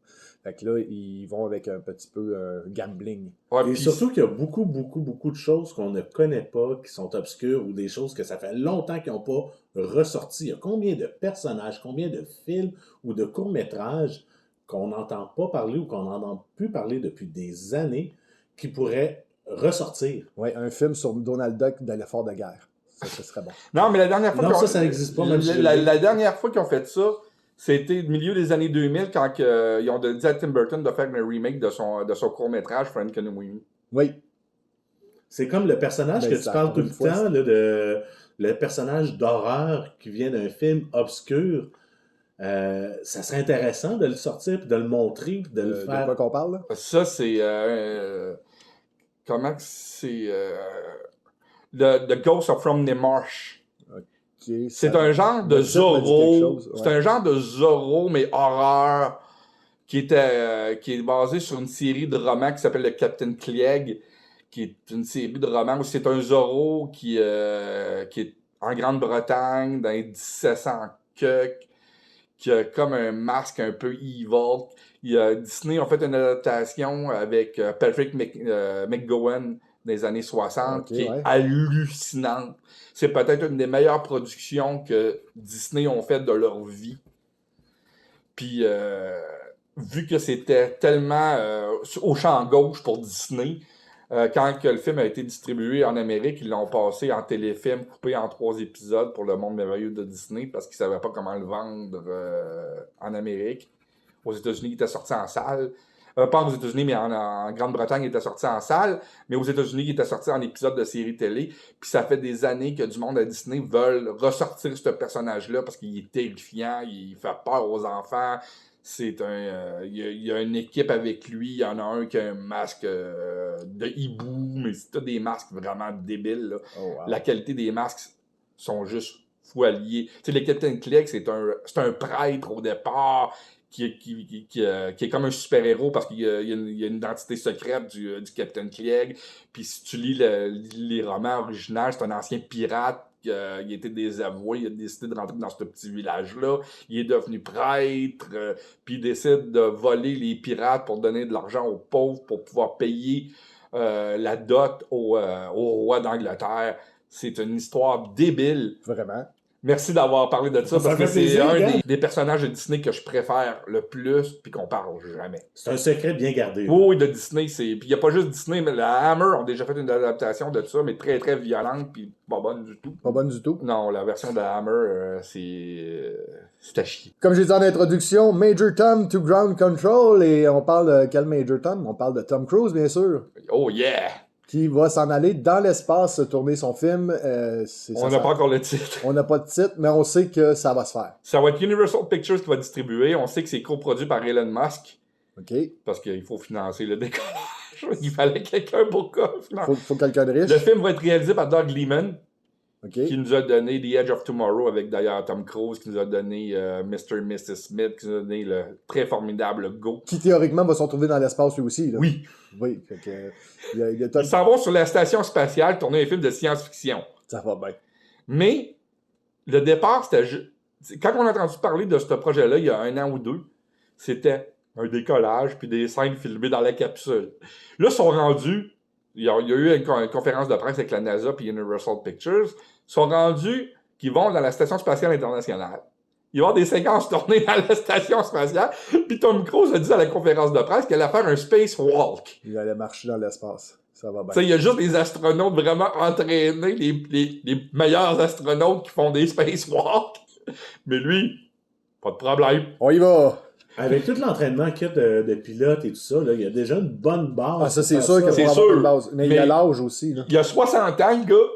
Fait que là, ils vont avec un petit peu gambling. Et surtout qu'il y a beaucoup, beaucoup, beaucoup de choses qu'on ne connaît pas, qui sont obscures, ou des choses que ça fait longtemps qu'ils n'ont pas ressorti. Il y a combien de personnages, combien de films ou de courts-métrages qu'on n'entend pas parler ou qu'on n'entend plus parler depuis des années qui pourraient ressortir. Oui, un film sur Donald Duck de l'effort de guerre. Ça serait bon. Non, mais la dernière fois... Non, ça n'existe pas. Même la dernière fois qu'ils ont fait ça, c'était au milieu des années 2000 quand ils ont dit à Tim Burton de faire un remake de son court-métrage Frankenweenie. Oui. C'est comme le personnage que tu parles tout le temps, là, le personnage d'horreur qui vient d'un film obscur. Ça serait intéressant de le sortir, puis de le montrer, puis de le faire. De quoi qu'on parle, là? Ça, c'est... comment c'est... The Ghost of From the Marsh. Okay, c'est un genre de Zorro. C'est un genre de Zorro, mais horreur, qui est basé sur une série de romans qui s'appelle le Captain Clegg, qui est une série de romans où c'est un Zorro qui est en Grande-Bretagne, dans les 1700 qui a comme un masque un peu evil. Disney a fait une adaptation avec Patrick McGowan des années 60, qui est hallucinante. C'est peut-être une des meilleures productions que Disney ont faites de leur vie. Puis, vu que c'était tellement au champ gauche pour Disney, quand que le film a été distribué en Amérique, ils l'ont passé en téléfilm, coupé en 3 épisodes pour le monde merveilleux de Disney, parce qu'ils ne savaient pas comment le vendre en Amérique. Aux États-Unis, il était sorti en salle. Pas aux États-Unis, mais en Grande-Bretagne, il était sorti en salle. Mais aux États-Unis, il était sorti en épisode de série télé. Puis ça fait des années que du monde à Disney veulent ressortir ce personnage-là parce qu'il est terrifiant, il fait peur aux enfants. Il y a une équipe avec lui. Il y en a un qui a un masque de hibou, mais c'est tous des masques vraiment débiles. Là. Oh, wow. La qualité des masques sont juste fou alliés. Tu sais, le Captain Clegg, c'est un prêtre au départ. Qui est comme un super-héros parce qu'il y a une identité secrète du Captain Clegg. Puis si tu lis les romans originaux, c'est un ancien pirate. Il a été désavoué, il a décidé de rentrer dans ce petit village-là. Il est devenu prêtre, puis il décide de voler les pirates pour donner de l'argent aux pauvres pour pouvoir payer la dot au roi d'Angleterre. C'est une histoire débile. Vraiment. Merci d'avoir parlé de ça, parce que c'est plaisir, un des personnages de Disney que je préfère le plus, puis qu'on parle jamais. C'est un secret bien gardé. Oui, de Disney, puis il n'y a pas juste Disney, mais la Hammer ont déjà fait une adaptation de ça, mais très très violente, puis pas bonne du tout. Pas bonne du tout? Non, la version de la Hammer, c'est à chier. Comme j'ai dit en introduction, Major Tom to Ground Control, et on parle de quel Major Tom? On parle de Tom Cruise, bien sûr. Oh yeah! Qui va s'en aller dans l'espace tourner son film. On n'a pas encore le titre. On n'a pas de titre, mais on sait que ça va se faire. Ça va être Universal Pictures qui va distribuer. On sait que c'est coproduit par Elon Musk. OK. Parce qu'il faut financer le décollage. Il fallait quelqu'un pour financer. Faut quelqu'un de riche. Le film va être réalisé par Doug Liman. Okay. Qui nous a donné The Edge of Tomorrow avec d'ailleurs Tom Cruise, qui nous a donné Mr. et Mrs. Smith, qui nous a donné le très formidable Go. Qui théoriquement va se retrouver dans l'espace lui aussi. Là. Oui. Oui. Fait que, Ils s'en vont sur la station spatiale tourner un film de science-fiction. Ça va bien. Mais le départ, c'était quand on a entendu parler de ce projet-là il y a 1 an ou 2, c'était un décollage puis des scènes filmées dans la capsule. Là, ils sont rendus. Il y a eu une conférence de presse avec la NASA et Universal Pictures. Ils sont rendus qu'ils vont dans la Station spatiale internationale. Il va y avoir des séquences tournées dans la Station spatiale. Puis Tom Cruise a dit à la conférence de presse qu'il allait faire un spacewalk. Il allait marcher dans l'espace. Ça va bien. Il y a juste des astronautes vraiment entraînés, les meilleurs astronautes qui font des spacewalks. Mais lui, pas de problème. On y va! Avec tout l'entraînement qu'il y a de pilote et tout ça, là, il y a déjà une bonne base. Ah, ça, c'est sûr qu'il c'est va avoir une base. Mais il y a l'âge aussi. Là. Il y a 60 ans, le gars.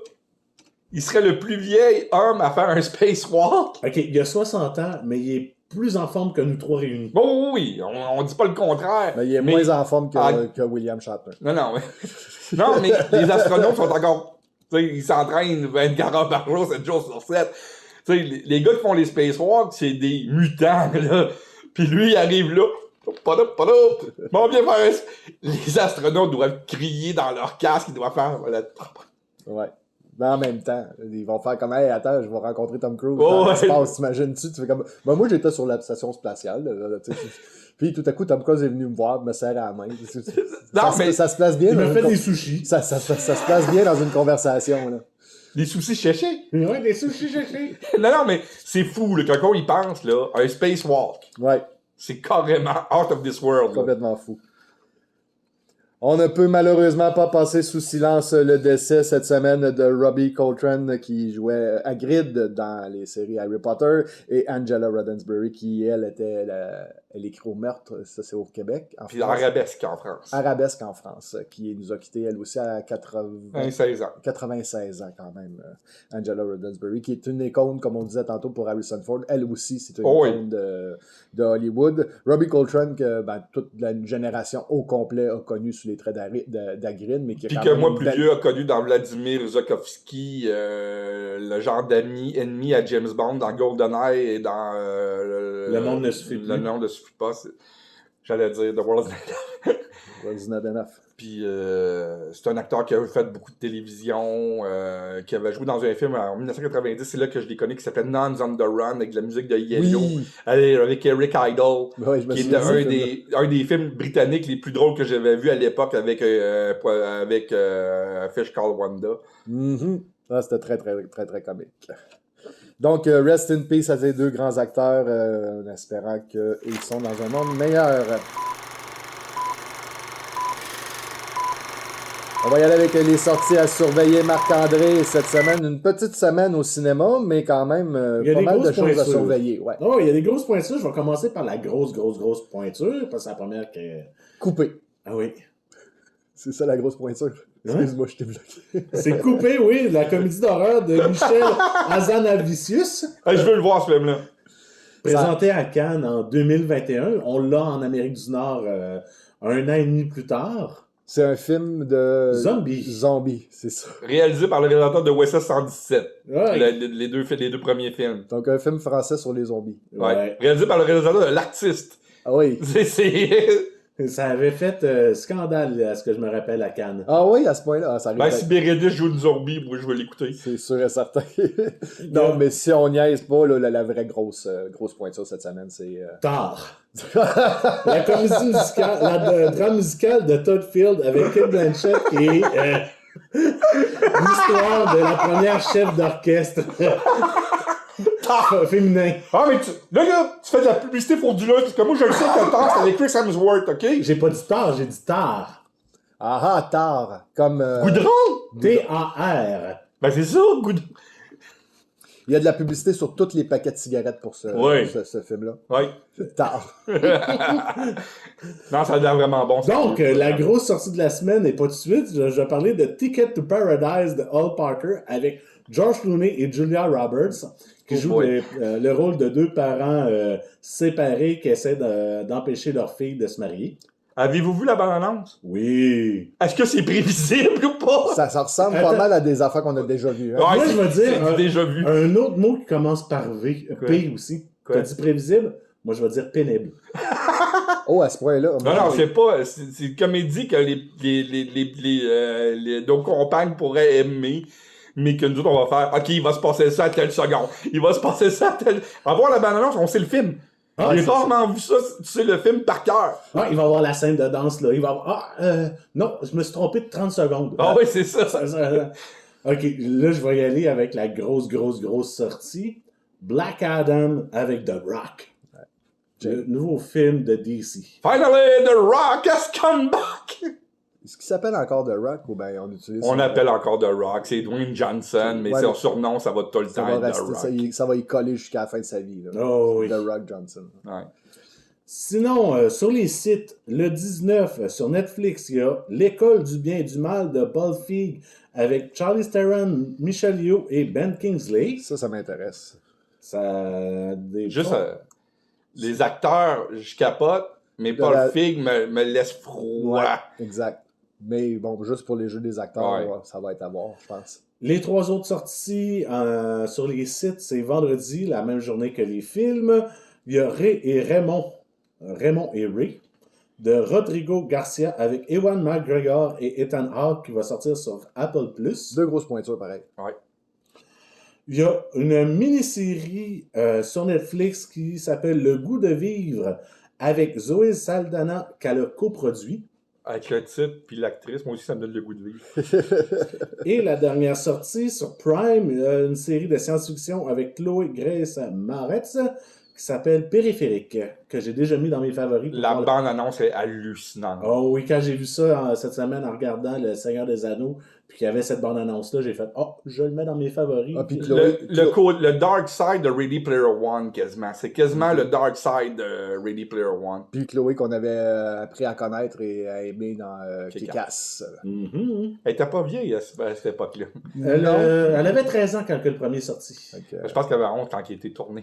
Il serait le plus vieil homme à faire un spacewalk. OK, il y a 60 ans, mais il est plus en forme que nous trois réunis. Bon, oui, on dit pas le contraire. Mais il est moins en forme que William Shatner. Non, mais... non, mais les astronautes sont encore... Tu sais, ils s'entraînent 24 heures par jour, 7 jours sur 7. Tu sais, les gars qui font les spacewalks, c'est des mutants, là. Puis lui, il arrive là. Bon, bien faire. Les astronautes doivent crier dans leur casque, ils doivent faire... Ouais. Mais en même temps, ils vont faire comme, hey, attends, je vais rencontrer Tom Cruise. Oh, dans ouais. l'espace, t'imagines-tu? Tu fais comme, ben, moi, j'étais sur la station spatiale. Là, puis tout à coup, Tom Cruise est venu me voir, me serrer à la main. Ça se place bien. Il m'a fait une des sushis. Ça se place bien dans une conversation. Là. Des soucis chéchés. Ouais, des sushis chéchés. Non, mais c'est fou, là, quand on y pense, là, un spacewalk, Ouais, c'est carrément out of this world. Là. complètement fou. On ne peut malheureusement pas passer sous silence le décès cette semaine de Robbie Coltrane qui jouait Hagrid dans les séries Harry Potter et Angela Roddenberry qui, elle, elle écrit au meurtre, ça c'est au Québec. Puis Arabesque en France. Arabesque en France, qui nous a quittés elle aussi à 16 ans. 96 ans quand même. Angela Roddenberry, qui est une icône, comme on disait tantôt pour Harrison Ford, elle aussi c'est une icône de Hollywood. Robbie Coltrane, que toute la génération au complet a connu sous les traits d'Hagrid, mais qui a puis quand que même moi, plus vieux, a connu dans Vladimir Zukovsky, le genre ennemi à James Bond dans GoldenEye et dans Le monde ne suffit plus. Le monde ne suffit pas. J'allais dire The World's Not Enough. Puis c'est un acteur qui a fait beaucoup de télévision, qui avait joué dans un film en 1990, c'est là que je l'ai connu, qui s'appelait Nuns on the Run, avec de la musique de Yellow, Oui. Avec Eric Idle, Ouais, je me qui souviens était de ça, un des films britanniques les plus drôles que j'avais vu à l'époque avec Fish Called Wanda. Mm-hmm. Ah, c'était très, très, très, très comique. Donc, rest in peace à ces deux grands acteurs, en espérant qu'ils sont dans un monde meilleur. On va y aller avec les sorties à surveiller. Marc-André, cette semaine, une petite semaine au cinéma, mais quand même pas mal de choses à surveiller. Ouais. Oh, il y a des grosses pointures. Je vais commencer par la grosse pointure, parce que c'est la première que... Coupé. Ah oui. C'est ça la grosse pointure. Excuse-moi, je t'ai bloqué. C'est Coupé, oui, la comédie d'horreur de Michel Hazanavicius. Je veux le voir, ce film-là. Présenté à Cannes en 2021. On l'a en Amérique du Nord un an et demi plus tard. C'est un film de... Zombie, c'est ça. Réalisé par le réalisateur de West 117. Ouais. Les deux premiers films. Donc, un film français sur les zombies. Ouais. Réalisé par le réalisateur de L'Artiste. Ah oui. Ça avait fait scandale, à ce que je me rappelle, à Cannes. Ah oui, à ce point-là. Ça arrive Si Bérédis joue une zombie, moi, je vais l'écouter. C'est sûr et certain. Non, mais si on niaise pas, là, la vraie grosse pointure cette semaine, c'est... Tard. La comédie musicale, la drame musicale de Todd Field avec Cate Blanchett qui est l'histoire de la première chef d'orchestre féminin. Ah, mais là, tu fais de la publicité frauduleuse, parce que moi, je le sais que Thor, c'est avec Chris Hemsworth, OK? J'ai pas dit tard, j'ai dit tard. Ah, tard. Comme... Goudron! T-A-R. Ben, c'est ça, Goudron. Il y a de la publicité sur tous les paquets de cigarettes pour ce film-là. Oui. Tard. Non, ça a l'air vraiment bon. Donc, la grosse sortie de la semaine, et pas tout de suite, je vais parler de Ticket to Paradise de Hal Parker avec George Clooney et Julia Roberts, qui jouent le rôle de deux parents séparés qui essaient d'empêcher leur fille de se marier. Avez-vous vu la bande-annonce? Oui. Est-ce que c'est prévisible ou pas? Ça ressemble pas mal à des affaires qu'on a déjà vues. Hein? Ouais, moi, je vais dire déjà vu. un autre mot qui commence par V, P aussi. T'as dit prévisible? Moi, je vais dire pénible. Oh, à ce point-là. Non, c'est pas... C'est une comédie que nos compagnes pourraient aimer, mais que nous autres, on va faire, OK, il va se passer ça à telle seconde. Il va se passer ça à telle... En voir la bande-annonce, on sait le film. J'ai rarement vu ça, tu sais le film par cœur. Ah, il va avoir la scène de danse, là. Il va avoir... non, je me suis trompé de 30 secondes. Ah oui, c'est ça. OK, là, je vais y aller avec la grosse sortie. Black Adam avec The Rock. Le nouveau film de DC. Finally, The Rock has come back! Est-ce qu'il s'appelle encore The Rock ou bien on utilise... On l'appelle encore The Rock. C'est Dwayne Johnson, mais son surnom, ça va tout le temps être The Rock. Ça va y coller jusqu'à la fin de sa vie. Là. Oh, oui. The Rock Johnson. Ouais. Sinon, sur les sites, le 19, sur Netflix, il y a L'école du bien et du mal de Paul Feig avec Charlize Theron, Michelle Yeoh et Ben Kingsley. Ça m'intéresse. Ça... Juste... Les acteurs, je capote, mais De Paul la- Feig me laisse froid. Ouais, exact. Mais bon, juste pour les jeux des acteurs, Ouais. ça va être à voir, je pense. Les 3 autres sorties sur les sites, c'est vendredi, la même journée que les films. Il y a Raymond et Ray, de Rodrigo Garcia avec Ewan McGregor et Ethan Hawke qui va sortir sur Apple+. Deux grosses pointures, pareil. Ouais. Il y a une mini-série sur Netflix qui s'appelle Le goût de vivre avec Zoé Saldana qu'elle a coproduit. Avec le titre puis l'actrice, moi aussi, ça me donne le goût de vivre. Et la dernière sortie sur Prime, une série de science-fiction avec Chloé Grace Moretz qui s'appelle Périphérique, que j'ai déjà mis dans mes favoris. pour La voir bande-annonce est hallucinante. Oh oui, quand j'ai vu ça cette semaine en regardant Le Seigneur des Anneaux, puis qu'il y avait cette bande-annonce-là, j'ai fait « Oh, je le mets dans mes favoris. Ah, puis Le dark side de Ready Player One, quasiment. C'est quasiment le dark side de Ready Player One. Puis Chloé qu'on avait appris à connaître et à aimer dans Kick-Ass. Kick-Ass. Mhm. Elle était pas vieille à cette époque-là. Elle avait 13 ans quand que le premier est sorti. Fait que, Je pense qu'elle avait honte quand il était tourné.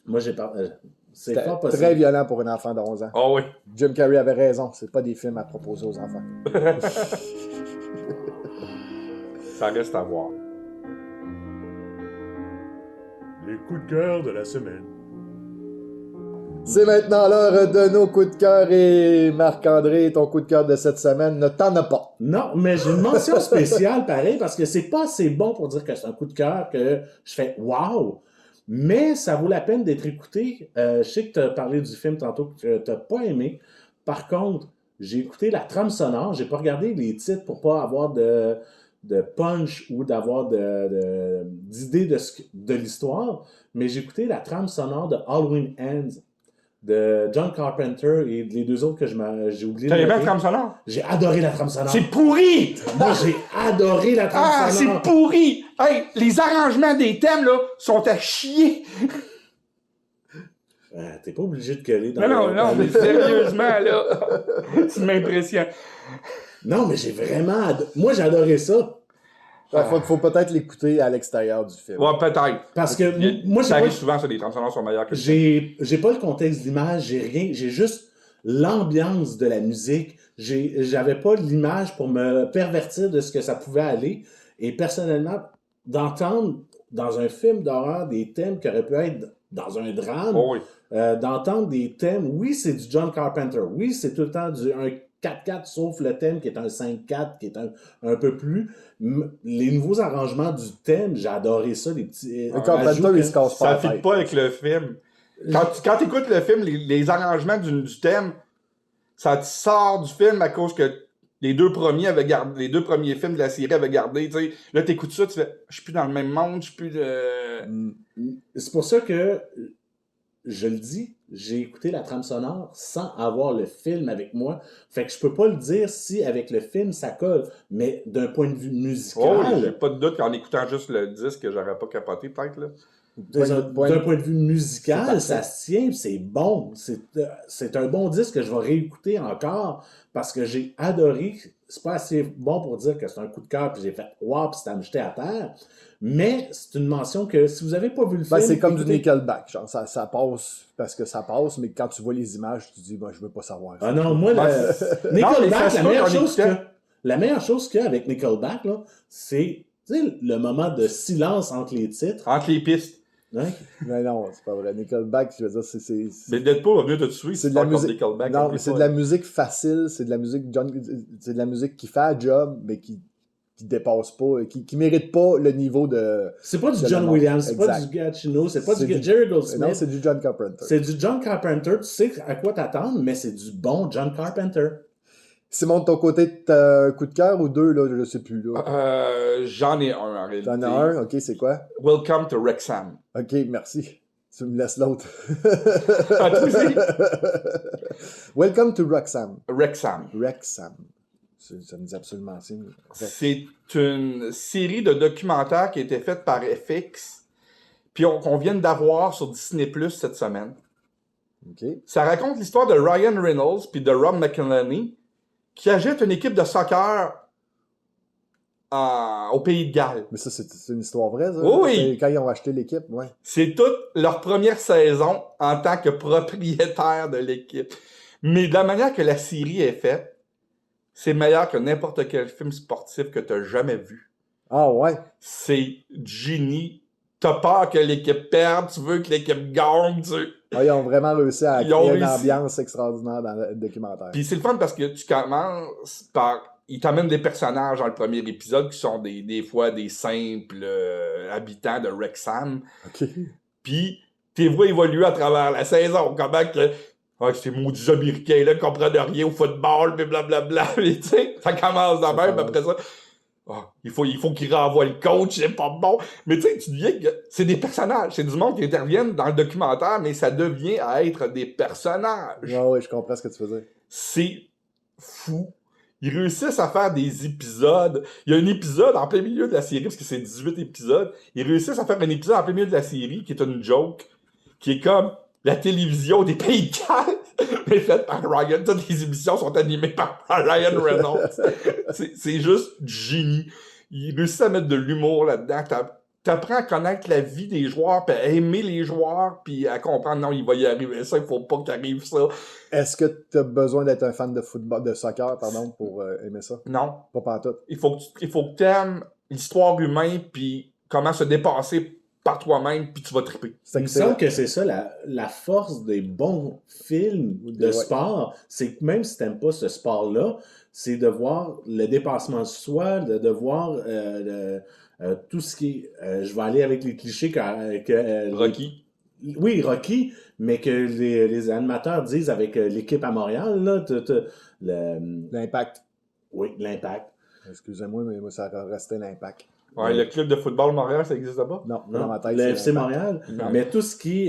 Moi, j'ai pas... c'est c'était fort possible. très violent pour un enfant de 11 ans. Ah oui. Jim Carrey avait raison, c'est pas des films à proposer aux enfants. Ça reste à voir. Les coups de cœur de la semaine. C'est maintenant l'heure de nos coups de cœur et Marc-André, ton coup de cœur de cette semaine, ne t'en as pas. Non, mais j'ai une mention spéciale, pareil, parce que c'est pas assez bon pour dire que c'est un coup de cœur que je fais « Wow! » Mais ça vaut la peine d'être écouté. Je sais que tu as parlé du film tantôt que tu n'as pas aimé. Par contre, j'ai écouté la trame sonore. J'ai pas regardé les titres pour pas avoir de punch ou d'avoir d'idée de l'histoire. Mais j'ai écouté la trame sonore de Halloween Ends de John Carpenter et les deux autres que j'ai oublié de T'as aimé la noter. trame sonore? J'ai adoré la trame sonore. C'est pourri! Moi, j'ai adoré la trame Ah, sonore. c'est pourri! Hey, les arrangements des thèmes, là, sont à chier! T'es pas obligé de coller dans Non, mais sérieusement, là, tu m'impressionnes. Non, mais j'ai vraiment... Moi, j'ai adoré ça. Faut peut-être l'écouter à l'extérieur du film. Ouais, peut-être. Parce que moi, ça j'ai arrive pas, souvent, ça, les trames sonores sont meilleures que j'ai pas le contexte d'image, j'ai rien. J'ai juste l'ambiance de la musique. J'avais pas l'image pour me pervertir de ce que ça pouvait aller. Et personnellement, d'entendre dans un film d'horreur des thèmes qui auraient pu être dans un drame, Oh oui. d'entendre des thèmes, oui, c'est du John Carpenter. Oui, c'est tout le temps un 4-4, sauf le thème qui est un 5-4, qui est un peu plus. Les nouveaux arrangements du thème, j'ai adoré ça, les petits. Le Carpenter, il se casse pas Ça la fit tête. pas avec le film. Quand tu écoutes le film, les arrangements du thème, ça te sort du film à cause que les deux premiers films de la série avaient gardé. T'sais. Là, t'écoutes ça, tu fais « Je suis plus dans le même monde, je suis plus de... C'est pour ça que, je le dis, j'ai écouté la trame sonore sans avoir le film avec moi. Fait que je peux pas le dire si avec le film ça colle. Mais d'un point de vue musical, Oh, oui, j'ai pas de doute qu'en écoutant juste le disque, j'aurais pas capoté, peut-être, là. d'un point de vue C'est musical, parfait. ça se tient, pis c'est bon. C'est un bon disque que je vais réécouter encore parce que j'ai adoré. C'est pas assez bon pour dire que c'est un coup de cœur puis j'ai fait « Wow » puis ça me jeté à terre. Mais c'est une mention que si vous avez pas vu le film... C'est comme du écoutez- Nickelback. Genre, ça passe parce que ça passe, mais quand tu vois les images, tu te dis, je veux pas savoir. Ah non, moi, Non, mais Nickelback, ça, la meilleure chose qu'il y a avec Nickelback, là, c'est tu sais, le moment de silence entre les titres. Entre les pistes. Hein? Mais non, c'est pas vrai. Nickelback, je veux dire, Mais Deadpool va venir te tuer c'est si de tu la parles comme musique. Nickelback. Non, mais c'est de la musique facile, c'est de la musique c'est de la musique qui fait un job, mais qui dépasse pas, qui mérite pas le niveau de. C'est pas du de John la Williams, c'est pas exact. du Giacchino, c'est pas C'est du du- Jerry Non, Goldsmith. c'est du John Carpenter. C'est du John Carpenter, tu sais à quoi t'attendre, mais c'est du bon John Carpenter. Simon, de ton côté, t'as un coup de cœur ou deux, là, je sais plus, là. J'en ai un, en réalité. T'en as un, ok, c'est quoi? Welcome to Wrexham. Ok, merci. Tu me laisses l'autre. Ah, toi aussi? Welcome to Wrexham. Wrexham. Wrexham. Ça me dit absolument signe. C'est une série de documentaires qui a été faite par FX, puis qu'on vient d'avoir sur Disney Plus cette semaine. Ok. Ça raconte l'histoire de Ryan Reynolds puis de Rob McElhenney qui agitent une équipe de soccer au Pays de Galles. Mais ça, c'est une histoire vraie, ça? Oui. C'est quand ils ont acheté l'équipe, ouais. C'est toute leur première saison en tant que propriétaire de l'équipe. Mais de la manière que la série est faite, c'est meilleur que n'importe quel film sportif que tu as jamais vu. Ah ouais? C'est du génie. T'as peur que l'équipe perde, tu veux que l'équipe gagne. Ah, ils ont vraiment réussi à créer une réussi. ambiance extraordinaire dans le documentaire. Puis c'est le fun parce que tu commences par... Ils t'amènent des personnages dans le premier épisode qui sont des fois des simples habitants de Wrexham. OK. Puis tu les vois évoluer à travers la saison. Comment que... Ah, ces maudits Américains-là comprennent rien au football, puis blablabla. Tu sais, ça commence de même, après ça... Ah, il faut qu'il renvoie le coach, c'est pas bon. Mais tu sais, tu dis que c'est des personnages. C'est du monde qui interviennent dans le documentaire, mais ça devient à être des personnages. Ouais, je comprends ce que tu veux dire. C'est fou. Ils réussissent à faire des épisodes. Il y a un épisode en plein milieu de la série, parce que c'est 18 épisodes. Ils réussissent à faire un épisode en plein milieu de la série qui est une joke, qui est comme la télévision des Pays de Galles, mais faite par Ryan. Toutes les émissions sont animées par Ryan Reynolds. C'est juste du génie. Ils réussissent à mettre de l'humour là-dedans. T'apprends à connaître la vie des joueurs, puis à aimer les joueurs, puis à comprendre, non, il va y arriver ça, il faut pas qu'il arrive ça. Est-ce que tu as besoin d'être un fan de football, de soccer, pardon, pour aimer ça? Non. Pas pantoute. Il faut que tu aimes l'histoire humaine, puis comment se dépasser par toi-même, puis tu vas triper. Il me semble que c'est ça, la force des bons films de sport, c'est que même si tu n'aimes pas ce sport-là, c'est de voir le dépassement de soi, de voir tout ce qui est... je vais aller avec les clichés que Rocky. Oui, Rocky, mais que les animateurs disent avec l'équipe à Montréal, là, L'Impact. Oui, l'Impact. Excusez-moi, mais moi, ça restait l'Impact. Ouais, le club de football Montréal, ça existe pas? Non, Non, dans ma tête, le c'est FC l'Impact. Montréal. Non. Mais tout ce qui,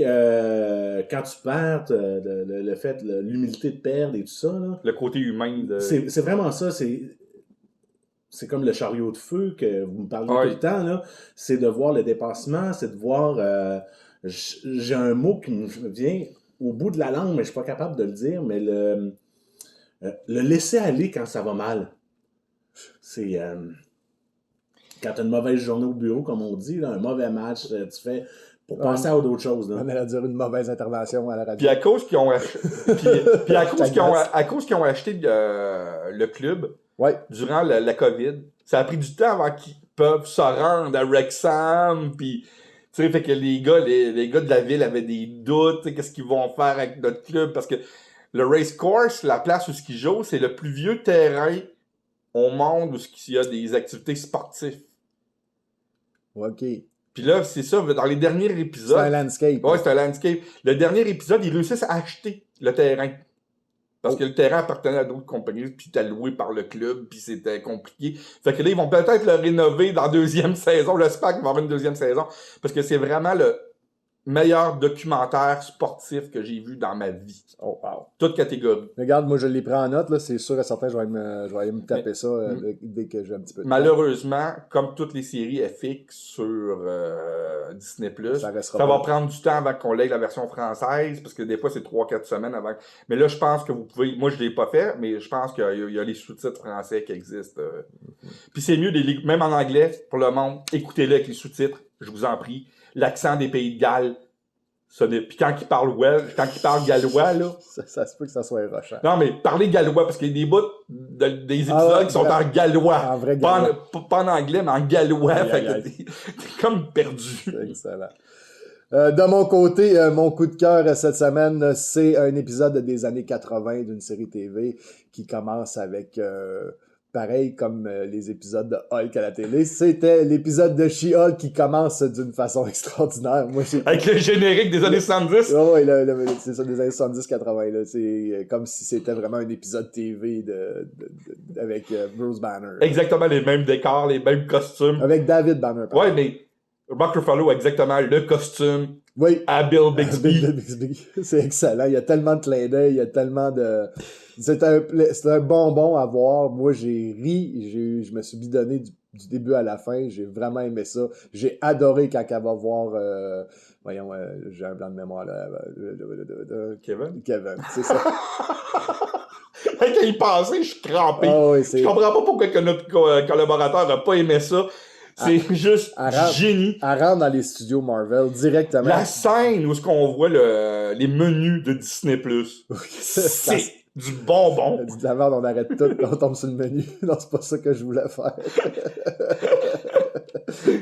quand tu perds, le fait, l'humilité de perdre et tout ça, là, Le côté humain de... c'est vraiment ça. C'est comme le chariot de feu que vous me parlez tout le temps. Là. C'est de voir le dépassement, c'est de voir... j'ai un mot qui me vient au bout de la langue, mais je ne suis pas capable de le dire, mais le laisser aller quand ça va mal. C'est... quand tu as une mauvaise journée au bureau, comme on dit, là, un mauvais match, tu fais pour passer à d'autres choses. Là. On allait dire une mauvaise intervention à la radio. Puis à cause qu'ils ont acheté, à cause qu'ils ont acheté le club durant la COVID, ça a pris du temps avant qu'ils peuvent se rendre à Wrexham, puis tu sais, fait que les gars de la ville avaient des doutes, qu'est-ce qu'ils vont faire avec notre club, parce que le race course, la place où ils jouent, c'est le plus vieux terrain au monde où il y a des activités sportives. OK. Puis là, c'est ça, dans les derniers épisodes... C'est un landscape. Ouais, c'est un landscape. Le dernier épisode, ils réussissent à acheter le terrain. Parce que le terrain appartenait à d'autres compagnies, puis c'était loué par le club, puis c'était compliqué. Fait que là, ils vont peut-être le rénover dans la deuxième saison. J'espère qu'il va y avoir une deuxième saison. Parce que c'est vraiment le meilleur documentaire sportif que j'ai vu dans ma vie. Oh, wow. Toute catégorie. Regarde, moi, je l'ai pris en note, là, c'est sûr et certain, je vais aller me taper ça dès que j'ai un petit peu de temps. Malheureusement, comme toutes les séries FX sur Disney+, ça va prendre du temps avant qu'on l'ait la version française, parce que des fois, c'est 3-4 semaines avant. Mais là, je pense que vous pouvez... Moi, je l'ai pas fait, mais je pense qu'il y a les sous-titres français qui existent. Puis c'est mieux, même en anglais, pour le monde, écoutez-le avec les sous-titres, je vous en prie. L'accent des Pays de Galles, puis quand ils parlent gallois, là... Ça se peut que ça soit rochant. Non, mais parlez gallois, parce qu'il y a des bouts des épisodes qui sont en gallois. En vrai gallois. Pas en anglais, mais en gallois. Fait que t'es comme perdu. Excellent. De mon côté, mon coup de cœur cette semaine, c'est un épisode des années 80 d'une série TV qui commence avec... pareil comme les épisodes de Hulk à la télé, c'était l'épisode de She-Hulk qui commence d'une façon extraordinaire. Moi, avec le générique des années 70? Oui, c'est ça, des années 70-80. C'est comme si c'était vraiment un épisode TV avec Bruce Banner. Exactement les mêmes décors, les mêmes costumes. Avec David Banner. Ouais, mais Mark Ruffalo a exactement le costume à Bill Bixby. Bill Bixby. C'est excellent. Il y a tellement de clins d'œil, il y a tellement de... C'est un bonbon à voir. Moi, j'ai ri, je me suis bidonné du début à la fin. J'ai vraiment aimé ça. J'ai adoré quand elle va voir... voyons, j'ai un blanc de mémoire là. Kevin, c'est ça. Quand il passait, je suis crampé. Ah oui, Je comprends pas pourquoi que notre collaborateur n'a pas aimé ça. C'est juste génie. Elle rentre dans les studios Marvel directement. La scène où on voit les menus de Disney+, c'est du bonbon. Elle dit de la merde, on arrête tout, on tombe sur le menu. Non, c'est pas ça que je voulais faire.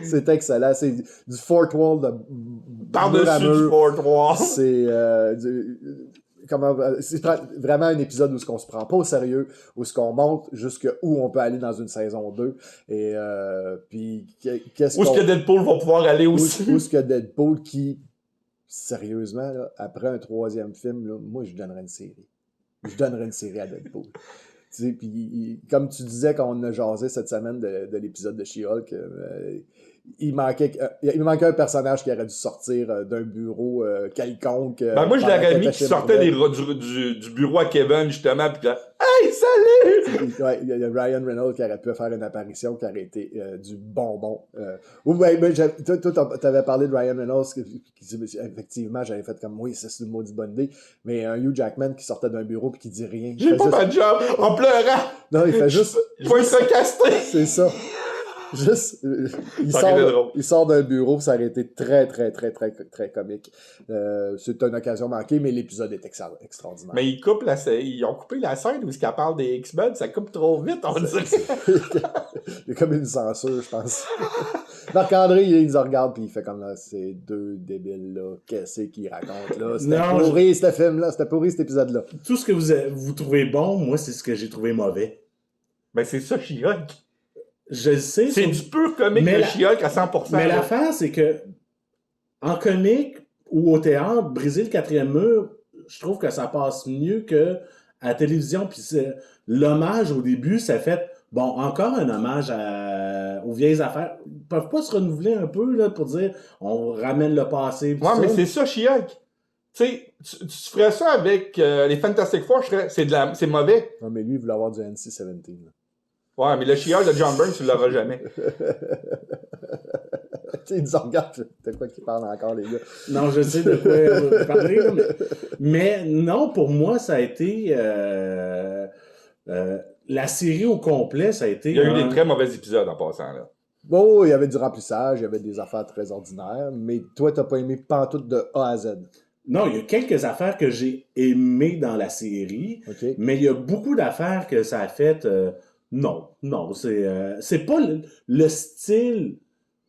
C'est excellent. C'est du fourth wall de Par-dessus du fourth wall. C'est c'est vraiment un épisode où on se prend pas au sérieux, où qu'on montre jusqu'où on peut aller dans une saison 2. Et puis qu'est-ce où est-ce que Deadpool va pouvoir aller aussi? Où est-ce que Deadpool qui, sérieusement, là, après un 3e film, là, moi je donnerais une série. Je donnerais une série à Deadpool. Tu sais, puis comme tu disais quand on a jasé cette semaine de l'épisode de She-Hulk, il manquait un personnage qui aurait dû sortir d'un bureau quelconque. Moi, je l'aurais mis qui sortait du bureau à Kevin, justement, puis là, hey, salut! Il y a Ryan Reynolds qui aurait pu faire une apparition qui aurait été du bonbon. Toi, t'avais parlé de Ryan Reynolds, effectivement, j'avais fait comme, oui, c'est une maudite bonne idée, mais un Hugh Jackman qui sortait d'un bureau puis qui dit rien. J'ai pas ma job, en pleurant! Non, il fait juste... Je vais être recasté! C'est ça. Juste, il sort d'un bureau, ça aurait été très, très, très, très, très comique. C'est une occasion manquée, mais l'épisode est extraordinaire. Mais ils ont coupé la scène où ils parlent des X-Men, ça coupe trop vite, on dirait. Il y a comme une censure, je pense. Marc-André, il nous regarde, puis il fait comme là, ces deux débiles là, qu'est-ce qu'ils racontent là? C'était pourri, ce film-là, c'était pourri, cet épisode-là. Tout ce que vous trouvez bon, moi, c'est ce que j'ai trouvé mauvais. Ben, c'est ça, She-Hulk. Je le sais. C'est du pur comique de She-Hulk à 100%. Mais l'affaire, c'est que en comique ou au théâtre, briser le 4e mur, je trouve que ça passe mieux que à la télévision. Puis l'hommage au début, ça fait encore un hommage aux vieilles affaires. Ils peuvent pas se renouveler un peu là, pour dire on ramène le passé. Ouais, mais c'est ça, She-Hulk. Tu sais, tu ferais ça avec les Fantastic Four, c'est mauvais. Non, mais lui, il voulait avoir du NC-17. Là. Ouais, mais le She-Hulk de John Byrne, tu l'auras jamais. Il nous regarde, de quoi qu'il parle encore, les gars. Non, je sais de quoi vous parlez, là, mais non, pour moi, ça a été... la série au complet, ça a été... Il y a eu des très mauvais épisodes en passant, là. Bon, il y avait du remplissage, il y avait des affaires très ordinaires, mais toi, t'as pas aimé pantoute de A à Z. Non, il y a quelques affaires que j'ai aimées dans la série, okay. Mais il y a beaucoup d'affaires que ça a fait... non, c'est pas le style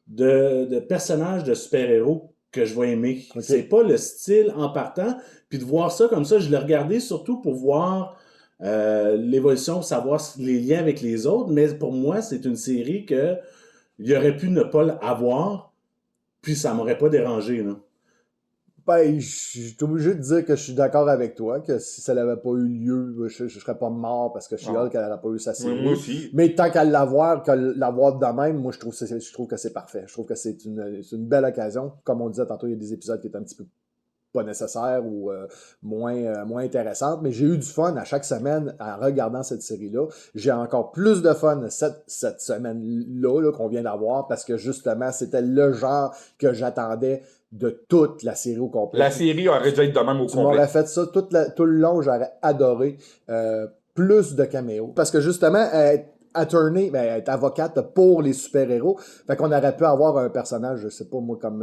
de personnage de super-héros que je vais aimer. Okay. C'est pas le style en partant. Puis de voir ça comme ça, je l'ai regardé surtout pour voir l'évolution, savoir les liens avec les autres. Mais pour moi, c'est une série que il aurait pu ne pas l'avoir, puis ça m'aurait pas dérangé, là. Ben, je suis obligé de dire que je suis d'accord avec toi, que si ça n'avait pas eu lieu, je serais pas mort parce que She-Hulk, elle n'aurait pas eu sa série. Oui, moi aussi. Mais tant qu'à l'avoir de même, moi, je trouve que c'est parfait. Je trouve que c'est une belle occasion. Comme on disait tantôt, il y a des épisodes qui étaient un petit peu pas nécessaires ou moins intéressantes, mais j'ai eu du fun à chaque semaine en regardant cette série-là. J'ai encore plus de fun cette semaine-là qu'on vient d'avoir parce que justement, c'était le genre que j'attendais de toute la série au complet. La série aurait dû être de même au complet. On aurait fait ça tout le long, j'aurais adoré plus de caméos. Parce que justement, attorney, être avocate pour les super-héros. Fait qu'on aurait pu avoir un personnage, je sais pas moi, comme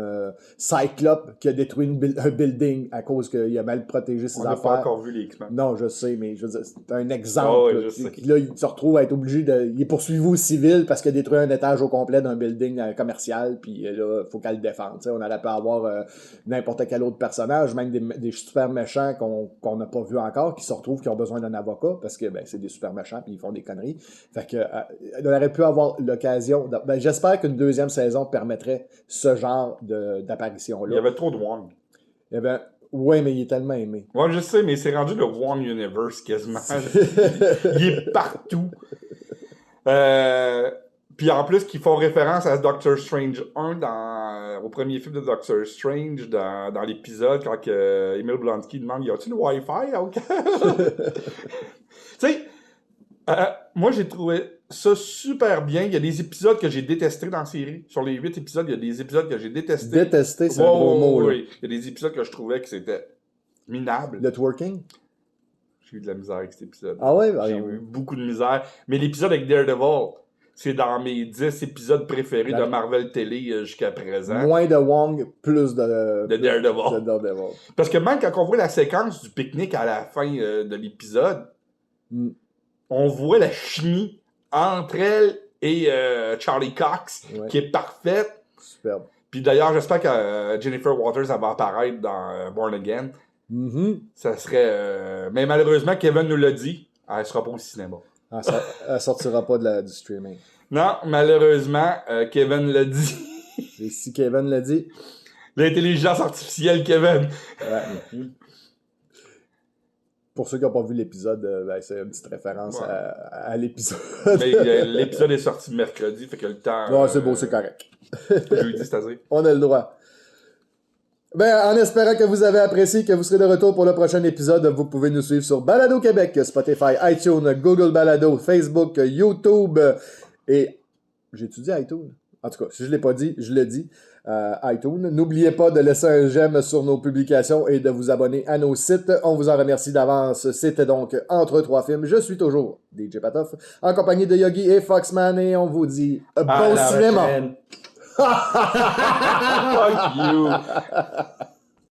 Cyclope, qui a détruit un building à cause qu'il a mal protégé ses affaires. On n'a pas encore vu les X-Men. Non, je sais, mais je veux dire, c'est un exemple. Là, il se retrouve à être obligé il est poursuivi au civil parce qu'il a détruit un étage au complet d'un building commercial, puis là, il faut qu'elle le défende. T'sais, on aurait pu avoir n'importe quel autre personnage, même des super méchants qu'on n'a pas vu encore, qui se retrouvent, qui ont besoin d'un avocat, parce que c'est des super méchants, puis ils font des conneries. Fait que on aurait pu avoir l'occasion... j'espère qu'une deuxième saison permettrait ce genre d'apparition-là. Il y avait trop de Wong. Oui, mais il est tellement aimé. Ouais, je sais, mais c'est rendu le Wong Universe quasiment. Il est partout. Puis en plus, qu'ils font référence à Doctor Strange 1 au premier film de Doctor Strange, dans l'épisode, quand Emil Blonsky demande « Y a-t-il le Wi-Fi? » Tu sais, moi, j'ai trouvé ça super bien. Il y a des épisodes que j'ai détestés dans la série. Sur les 8 épisodes, il y a des épisodes que j'ai détestés. Détesté, c'est un gros mot. Oui, il y a des épisodes que je trouvais que c'était minable. Le twerking? J'ai eu de la misère avec cet épisode. Ah ouais? J'ai eu beaucoup de misère. Mais l'épisode avec Daredevil, c'est dans mes 10 épisodes préférés de Marvel Télé jusqu'à présent. Moins de Wong, plus de Daredevil. De Daredevil. Parce que même quand on voit la séquence du pique-nique à la fin de l'épisode, on voit la chimie entre elle et Charlie Cox qui est parfaite. Superbe. Puis d'ailleurs, j'espère que Jennifer Waters elle va apparaître dans Born Again. Ça serait... mais malheureusement, Kevin nous l'a dit, elle sera pas au cinéma. Elle sortira pas du streaming. Non, malheureusement, Kevin l'a dit. Et si Kevin l'a dit... L'intelligence artificielle, Kevin. Ouais. Pour ceux qui n'ont pas vu l'épisode, c'est une petite référence à l'épisode. Mais l'épisode est sorti mercredi, fait que le temps... Non, c'est beau, c'est correct. Jeudi, c'est-à-dire. On a le droit. En espérant que vous avez apprécié, que vous serez de retour pour le prochain épisode, vous pouvez nous suivre sur Balado Québec, Spotify, iTunes, Google Balado, Facebook, YouTube et... J'ai-tu dit iTunes? En tout cas, si je ne l'ai pas dit, je le dis. iTunes. N'oubliez pas de laisser un j'aime sur nos publications et de vous abonner à nos sites. On vous en remercie d'avance. C'était donc Entre trois films. Je suis toujours DJ Patoff, en compagnie de Yogi et Foxman, et on vous dit bon cinéma! Fuck you!